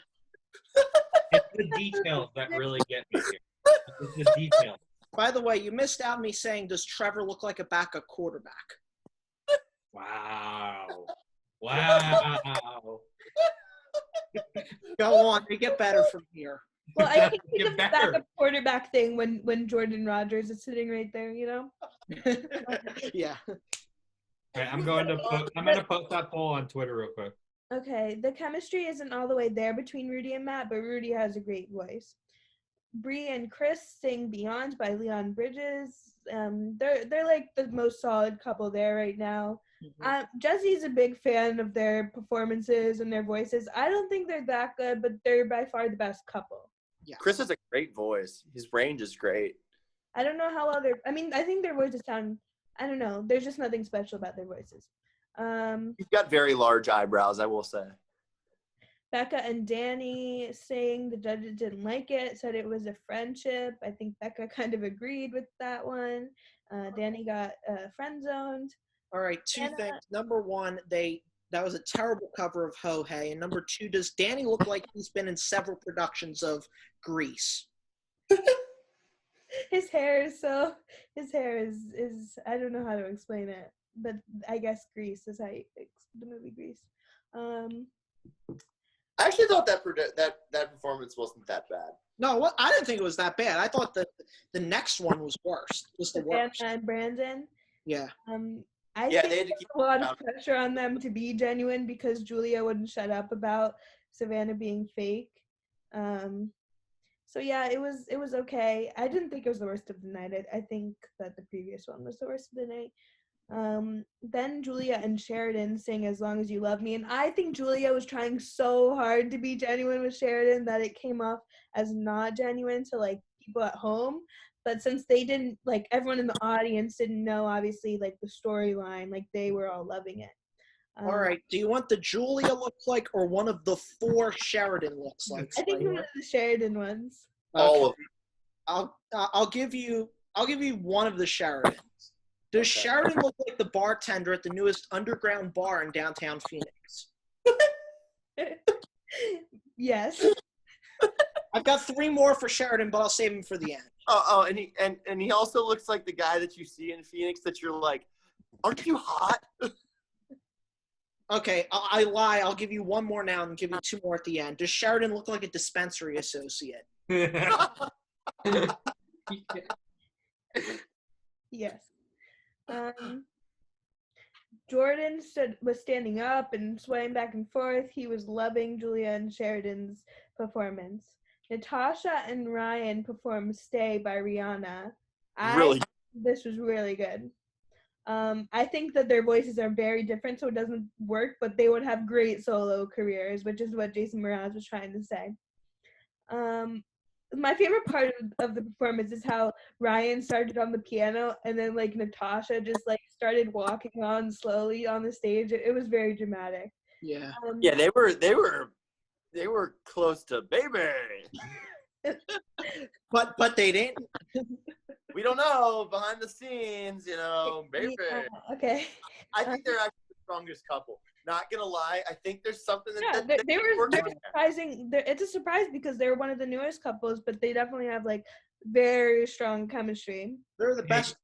It's the details that really get me here. It's the details. By the way, you missed out me saying, does Trevor look like a backup quarterback? Wow. Wow. Go on, they get better from here. Well, I think Get it's the better. backup quarterback thing when Jordan Rodgers is sitting right there, you know? Yeah. All right, I'm going to post that poll on Twitter real quick. Okay, the chemistry isn't all the way there between Rudy and Matt, but Rudy has a great voice. Bree and Chris sing Beyond by Leon Bridges. They're like the most solid couple there right now. Jesse's a big fan of their performances and their voices. I don't think they're that good, but they're by far the best couple. Yeah. Chris has a great voice. His range is great. I don't know how well I think their voices sound, I don't know. There's just nothing special about their voices. He's got very large eyebrows, I will say. Becca and Danny saying the judges didn't like it, said it was a friendship. I think Becca kind of agreed with that one. Danny got friend zoned. All right, two things. Number one, that was a terrible cover of Ho Hey. And number two, does Danny look like he's been in several productions of Grease? His hair is I don't know how to explain it, but I guess Grease is how the movie Grease. I actually thought that performance wasn't that bad. No, I didn't think it was that bad. I thought that the next one was worse. It was the worst. Savannah and Brandon. Yeah. I Yeah, think they had to keep a lot of pressure on them to be genuine because Julia wouldn't shut up about Savannah being fake. So yeah, it was okay. I didn't think it was the worst of the night. I think that the previous one was the worst of the night. Then Julia and Sheridan sing As Long As You Love Me, and I think Julia was trying so hard to be genuine with Sheridan that it came off as not genuine to like people at home. But since they didn't, like, everyone in the audience didn't know, obviously, like, the storyline, like, they were all loving it. All right. Do you want the Julia looks like or one of the 4 Sheridan looks like? I think one of the Sheridan ones. All of them. I'll give you one of the Sheridans. Does Sheridan look like the bartender at the newest underground bar in downtown Phoenix? Yes. I've got 3 more for Sheridan, but I'll save him for the end. Oh, and he also looks like the guy that you see in Phoenix that you're like, aren't you hot? Okay, I lie. I'll give you 1 more now and give you 2 more at the end. Does Sheridan look like a dispensary associate? Yes. Jordan was standing up and swaying back and forth. He was loving Julia and Sheridan's performance. Natasha and Ryan performed Stay by Rihanna. This was really good. I think that their voices are very different, so it doesn't work, but they would have great solo careers, which is what Jason Mraz was trying to say. My favorite part of the performance is how Ryan started on the piano and then like Natasha just like started walking on slowly on the stage. It was very dramatic. Yeah. Yeah, they were close to baby. But they didn't. We don't know behind the scenes, baby. Yeah, okay. I think they're actually the strongest couple. Not gonna lie, I think there's something that, Yeah, that they were working they're on. surprising. It's a surprise because they're one of the newest couples, but they definitely have like very strong chemistry. They're the best.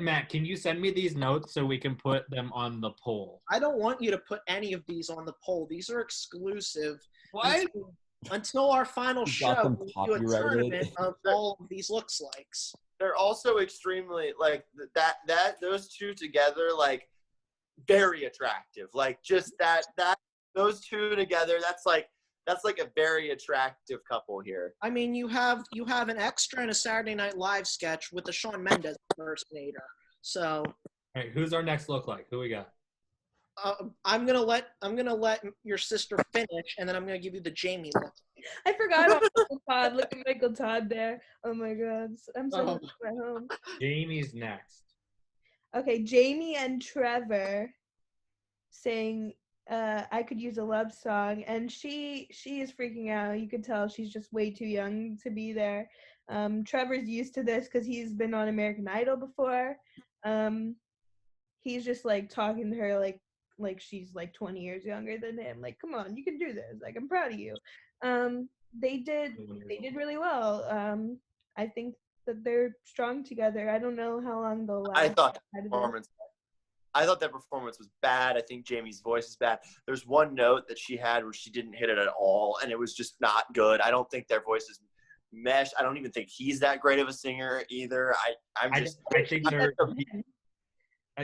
Matt, can you send me these notes so we can put them on the poll? I don't want you to put any of these on the poll. These are exclusive. What? Until our final You got show, them we do a copyrighted. tournament of all of these looks likes. They're also extremely like that those two together, like very attractive. Like just that those two together, that's like a very attractive couple here. I mean, you have an extra in a Saturday Night Live sketch with the Shawn Mendes impersonator. So, All right, who's our next look like? Who we got? I'm gonna let your sister finish, and then I'm gonna give you the Jamie look. I forgot about Michael Todd. Look at Michael Todd there. Oh my God, I'm so happy at home. Jamie's next. Okay, Jamie and Trevor saying I could use a love song, and she is freaking out. You could tell she's just way too young to be there. Trevor's used to this because he's been on American Idol before. He's just like talking to her like she's like 20 years younger than him. Like, come on, you can do this. Like, I'm proud of you. They did really well. I think that they're strong together. I don't know how long they'll last. I thought that performance was bad. I think Jamie's voice is bad. There's one note that she had where she didn't hit it at all, and it was just not good. I don't think their voices meshed. I don't even think he's that great of a singer either. I think they're.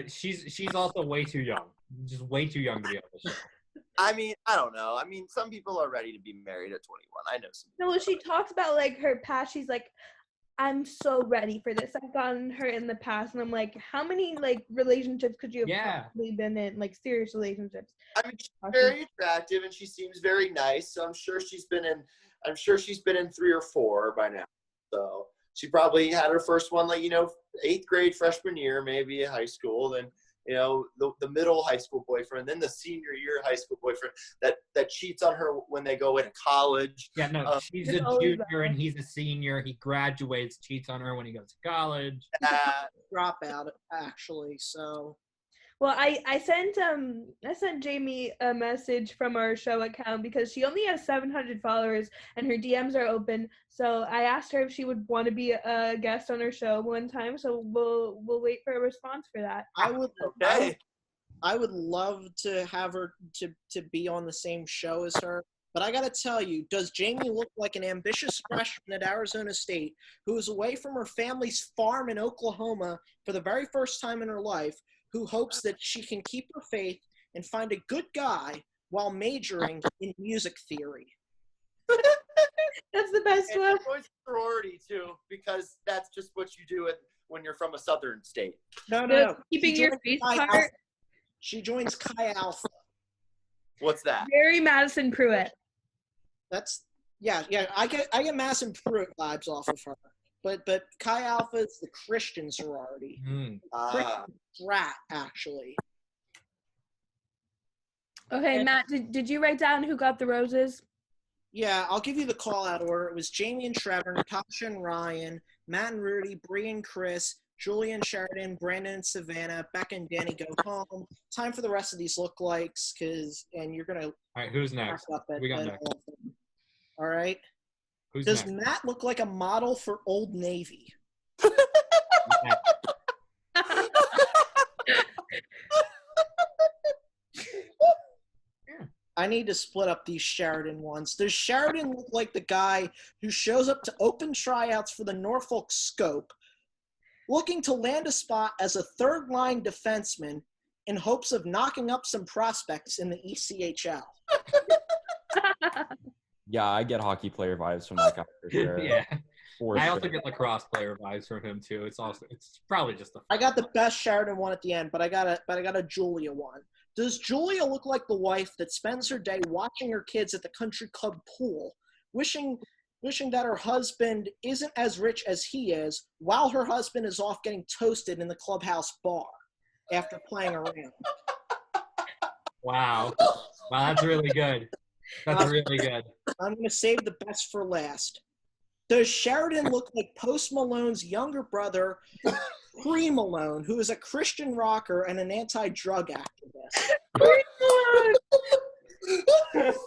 She's also way too young. Just way too young to be on the show. I mean, I don't know. I mean, some people are ready to be married at 21. I know some. No, she talks about like her past. She's like, I'm so ready for this. I've gotten her in the past, and I'm like, how many like relationships could you have possibly been in, like serious relationships? I mean, she's very attractive, and she seems very nice. So I'm sure she's been in 3 or 4 by now. So she probably had her first one, like 8th grade, freshman year, maybe in high school. Then the middle high school boyfriend, then the senior year high school boyfriend that cheats on her when they go into college. Yeah, no, she's a junior and he's a senior. He graduates, cheats on her when he goes to college. Dropout, actually. So, well, I sent Jamie a message from our show account because she only has 700 followers and her DMs are open. So I asked her if she would want to be a guest on her show one time. So we'll wait for a response for that. I would love to have her to be on the same show as her. But I got to tell you, does Jamie look like an ambitious freshman at Arizona State who is away from her family's farm in Oklahoma for the very first time in her life, who hopes that she can keep her faith and find a good guy while majoring in music theory? That's the best one. And sorority too, because that's just what you do when you're from a southern state. No. Keeping your face apart. She joins Chi Alpha. What's that? Mary Madison Pruitt. That's yeah. I get Madison Pruitt vibes off of her. But Chi Alpha is the Christian sorority. Christian frat, actually. Okay, Matt, did you write down who got the roses? Yeah, I'll give you the call-out order. It was Jamie and Trevor, Natasha and Ryan, Matt and Rudy, Bree and Chris, Julie and Sheridan, Brandon and Savannah, Becca and Danny go home. Time for the rest of these lookalikes, and you're going to... All right, who's next? We got next. All right. Who's Does next? Matt look like a model for Old Navy? I need to split up these Sheridan ones. Does Sheridan look like the guy who shows up to open tryouts for the Norfolk Scope, looking to land a spot as a third-line defenseman in hopes of knocking up some prospects in the ECHL? Yeah, I get hockey player vibes from that guy for sure. Yeah. I also sure. get lacrosse player vibes from him too. It's probably just I got the best Sheridan one at the end, but I got a Julia one. Does Julia look like the wife that spends her day watching her kids at the country club pool, wishing that her husband isn't as rich as he is, while her husband is off getting toasted in the clubhouse bar after playing around? Wow, that's really good. That's really good. I'm going to save the best for last. Does Sheridan look like Post Malone's younger brother, Pre Malone, who is a Christian rocker and an anti-drug activist?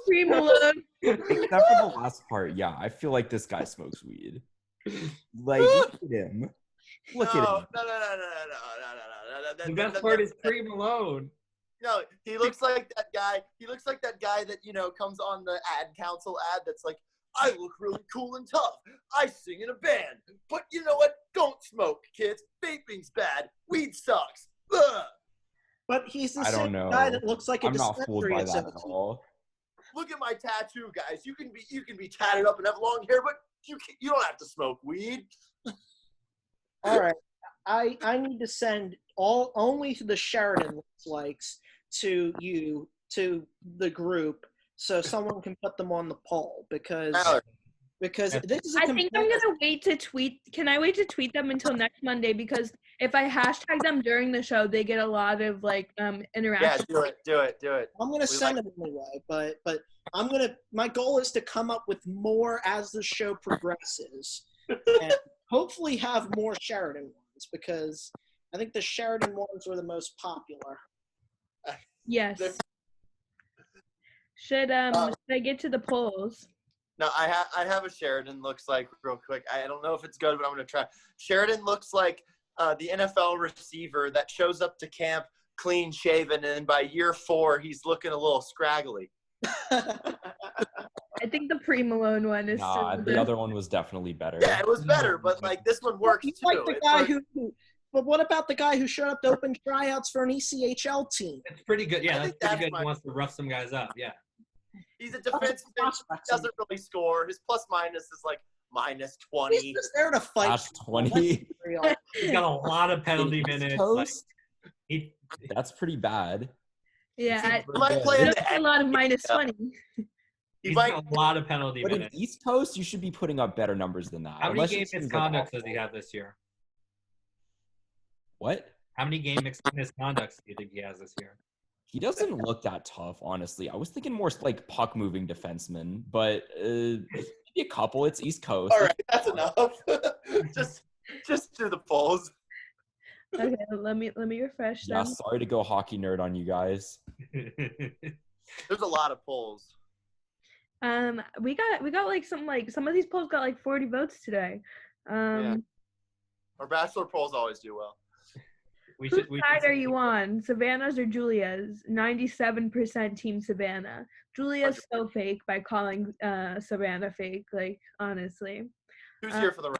Pre Malone. Except for the last part, yeah, I feel like this guy smokes weed. Like, look at him. Look at him. The best part is Pre Malone. No, he looks like that guy. He looks like that guy that, comes on the ad council ad that's like, I look really cool and tough. I sing in a band. But you know what? Don't smoke, kids. Vaping's bad. Weed sucks. Ugh. But he's the I don't same know. guy that looks like a I'm not fooled dispensary by at that at 17. all. Look at my tattoo, guys. You can be tatted up and have long hair, but you don't have to smoke weed. All right. I need to send only the Sheridan likes to the group so someone can put them on the poll because this is I think I'm gonna wait to tweet. Can I wait to tweet them until next Monday? Because if I hashtag them during the show, they get a lot of interaction. Yeah, do it. I'm gonna send them anyway, but my goal is to come up with more as the show progresses, and hopefully have more Sheridan ones because I think the Sheridan ones were the most popular. Yes. Should I get to the polls? No, I have a Sheridan looks like real quick. I don't know if it's good, but I'm gonna try. Sheridan looks like the NFL receiver that shows up to camp clean shaven, and by year 4 he's looking a little scraggly. I think the Pre Malone one is. Nah, the other one was definitely better. Yeah, it was better, but this one works He's too. like the guy but what about the guy who showed up to open tryouts for an ECHL team? It's pretty good. Yeah, I think that's pretty that's good. He wants to rough some guys up. Yeah. He's a defenseman. He doesn't really score. His plus minus is like minus 20. He's just there to fight. Last 20. He's got a lot of penalty minutes. That's pretty bad. Yeah, He might play in the a lot of minus 20. He's got a lot of penalty But in minutes. East Coast, you should be putting up better numbers than that. How many unless game your team's, misconducts awful. does he have this year? What? How many game misconducts do you think he has this year? He doesn't look that tough, honestly. I was thinking more like puck moving defenseman, but maybe a couple. It's East Coast. All right, that's enough. just do the polls. Okay, let me refresh Yeah, them. sorry to go hockey nerd on you guys. There's a lot of polls. We got some of these polls got like 40 votes today. Yeah. Our bachelor polls always do well. Whose side are you on? Savannah's or Julia's? 97% team Savannah. Julia's so fake by calling Savannah fake, like, honestly. Who's here for the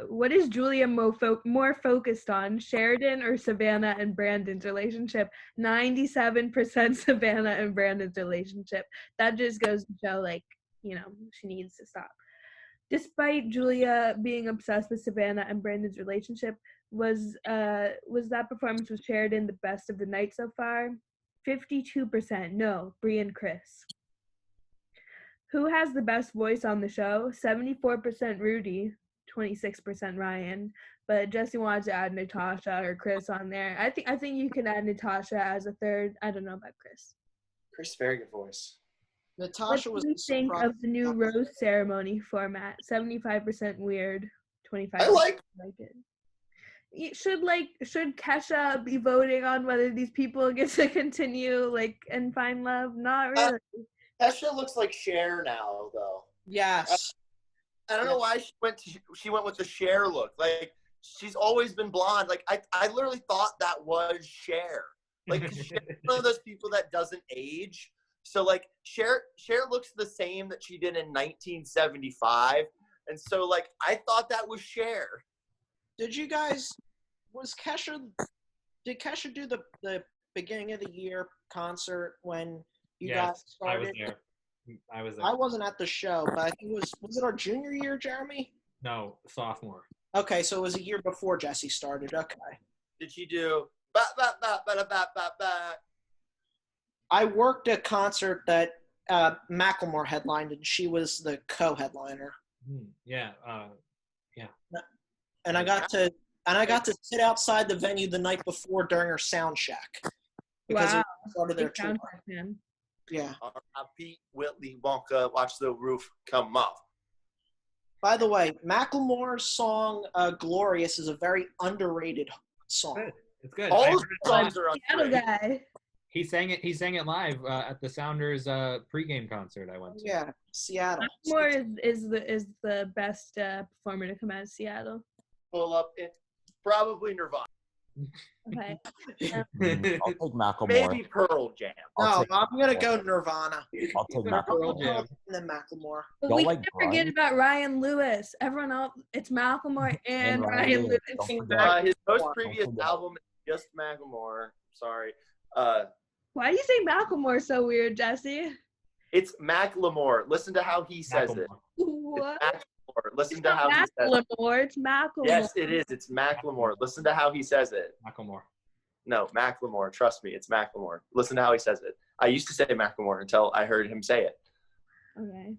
what is Julia more focused on, Sheridan or Savannah and Brandon's relationship? 97% Savannah and Brandon's relationship. That just goes to show, she needs to stop. Despite Julia being obsessed with Savannah and Brandon's relationship, was that performance with Sheridan the best of the night so far? 52%. No, Bree and Chris. Who has the best voice on the show? 74% Rudy, 26% Ryan. But Jesse wanted to add Natasha or Chris on there. I think you can add Natasha as a third. I don't know about Chris. Chris, very good voice. Natasha what do you think of the new rose ceremony format? 75% weird, 25%. I like it. Should Kesha be voting on whether these people get to continue and find love? Not really. Kesha looks like Cher now, though. Yes. I don't know why she went with the Cher look. Like, she's always been blonde. Like, I literally thought that was Cher. Like, Cher's one of those people that doesn't age. So Cher looks the same that she did in 1975, and so I thought that was Cher. Did Kesha do the beginning of the year concert when you guys started? I was there. I wasn't at the show, but I think was it our junior year, Jeremy? No, sophomore. Okay, so it was a year before Jesse started. Okay. Did she do ba ba ba ba ba ba ba? I worked a concert that Macklemore headlined, and she was the co-headliner. Yeah. And I got to sit outside the venue the night before during her sound check because Wow. it started their tour. Man. Yeah. Pete Whitley Wonka, watch the roof come off. By the way, Macklemore's song "Glorious" is a very underrated song. It's good. All I of heard the it live. songs are Seattle underrated. guy. He sang it live at the Sounders pregame concert I went to. Yeah, Seattle. Macklemore is the best performer to come out of Seattle. Pull up it. Probably Nirvana. Okay. I'll take Macklemore. Maybe Pearl Jam. I'll No, take I'm gonna Macklemore. go Nirvana. I'll take Pearl Macklemore. Jam. And then Macklemore. But Y'all we like can't forget grime? about Ryan Lewis. Everyone else, it's Macklemore and Ryan Lewis. Don't forget. His most Don't previous forget. album is just Macklemore. Sorry. Why do you say Macklemore so weird, Jesse? It's Macklemore. Listen to how he says it. What? It's Macklemore. Listen It's to not how he says it. Macklemore. It's Macklemore. Yes, it is. It's Macklemore. Listen to how he says it. Macklemore. No, Macklemore. Trust me, it's Macklemore. Listen to how he says it. I used to say Macklemore until I heard him say it. Okay.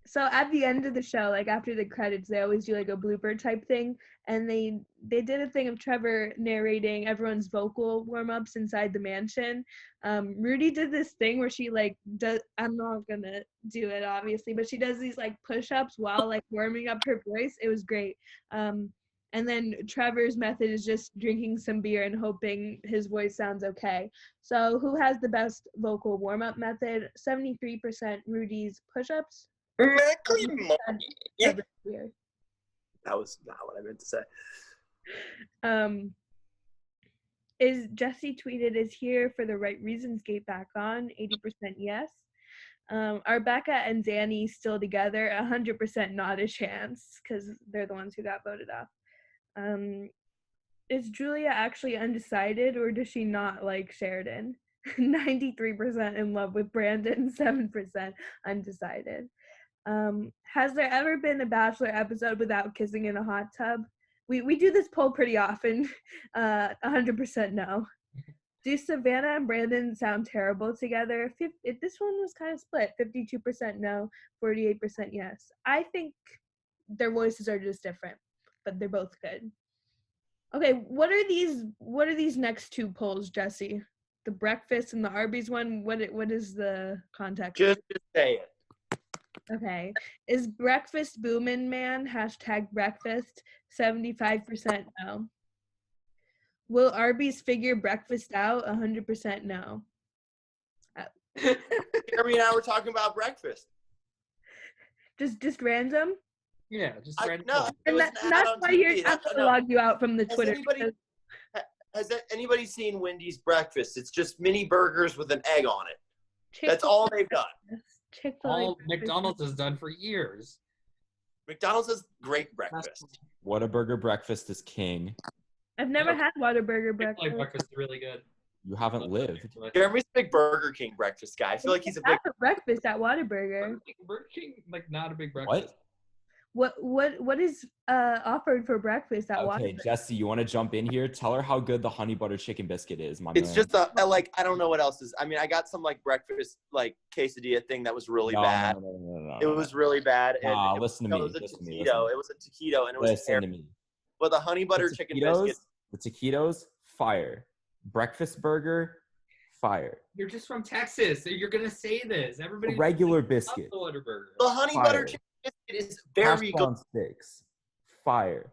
So at the end of the show, like after the credits, they always do like a blooper type thing, and they did a thing of Trevor narrating everyone's vocal warm-ups inside the mansion. Rudy did this thing where she like does, I'm not gonna do it obviously, but she does these like push-ups while like warming up her voice. It was great. And then Trevor's method is just drinking some beer and hoping his voice sounds okay. So who has the best vocal warm-up method? 73% Rudy's push-ups. Macklemore. Trevor's beer. That was not what I meant to say. Is Jesse tweeted, is here for the right reasons, gate back on, 80% yes. Are Becca and Zanny still together? 100% not a chance, because they're the ones who got voted off. Is Julia actually undecided, or does she not like Sheridan? 93% in love with Brandon, 7% undecided. Has there ever been a Bachelor episode without kissing in a hot tub? We do this poll pretty often. 100% no. Do Savannah and Brandon sound terrible together? This one was kind of split. 52% no, 48% yes. I think their voices are just different, but they're both good. Okay, what are these next two polls, Jesse? The breakfast and the Arby's one. What is the context? Just say it. Okay. Is breakfast boomin' man? #breakfast. 75% no. Will Arby's figure breakfast out? 100% no. Jeremy and I were talking about breakfast. Just random? Yeah, just random. No, it And was that, an ad that's on why TV. I'm going to log you out from the Has Twitter. Has anybody seen Wendy's breakfast? It's just mini burgers with an egg on it. That's Chick-fil-A all they've done. Chick-fil-A All breakfast. McDonald's has done for years. McDonald's has great breakfast. Whataburger breakfast is king. I've never had Whataburger Chick-fil-A breakfast. breakfast is really good. You haven't lived. Jeremy's a big Burger King breakfast guy. I feel like he's a big. That's a breakfast at Whataburger. Burger King, like not a big breakfast. What? What is offered for breakfast at Okay, Whataburger? Jesse, you want to jump in here? Tell her how good the honey butter chicken biscuit is, my It's man. just like I don't know what else is. I mean, I got some like breakfast like quesadilla thing that was really bad. No. It was really bad. And Nah, it listen to me. was a Listen to me, taquito. listen. It was a taquito, and it was Listen to terrible. me. But the honey butter The chicken taquitos- biscuit. The taquitos, fire. Breakfast burger, fire. You're just from Texas, so you're gonna say this. A Everybody regular loves biscuit. the Whataburger. The honey Fire. butter chicken biscuit is very Hash good. brown sticks, fire.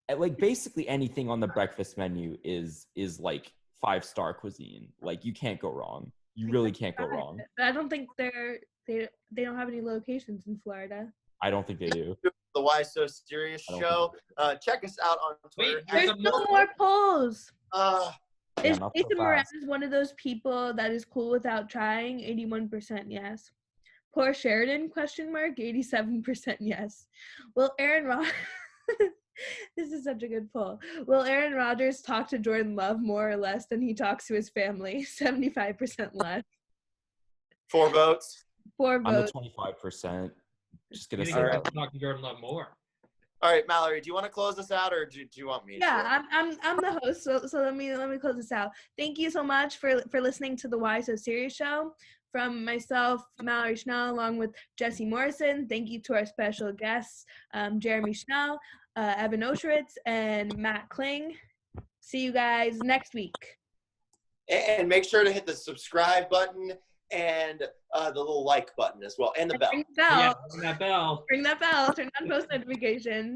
And, like basically anything on the breakfast menu is like 5-star cuisine. Like you can't go wrong. You really can't go wrong. But I don't think they don't have any locations in Florida. I don't think they do. The Why So Serious I don't show. Check us out on Twitter. Wait, There's no more polls. Yeah, Is not so Jason Mraz fast. one of those people that is cool without trying? 81% yes. Poor Sheridan? 87% yes. Will Aaron Rodgers? This is such a good poll. Will Aaron Rodgers talk to Jordan Love more or less than he talks to his family? 75% less. 4 votes. 4 I'm the votes. 25%. Just You gonna think say I that. have to talk to Jordan Love more? All right, Mallory, do you want to close this out, or do you want me to? Yeah, I'm the host, so let me close this out. Thank you so much for listening to the Why So Serious show. From myself, Mallory Schnell, along with Jesse Morrison. Thank you to our special guests, Jeremy Schnell, Evan Osheritz, and Matt Kling. See you guys next week. And make sure to hit the subscribe button and the little like button as well, and the bell. Ring the bell. Ring that bell. Ring that bell. Turn on post notifications.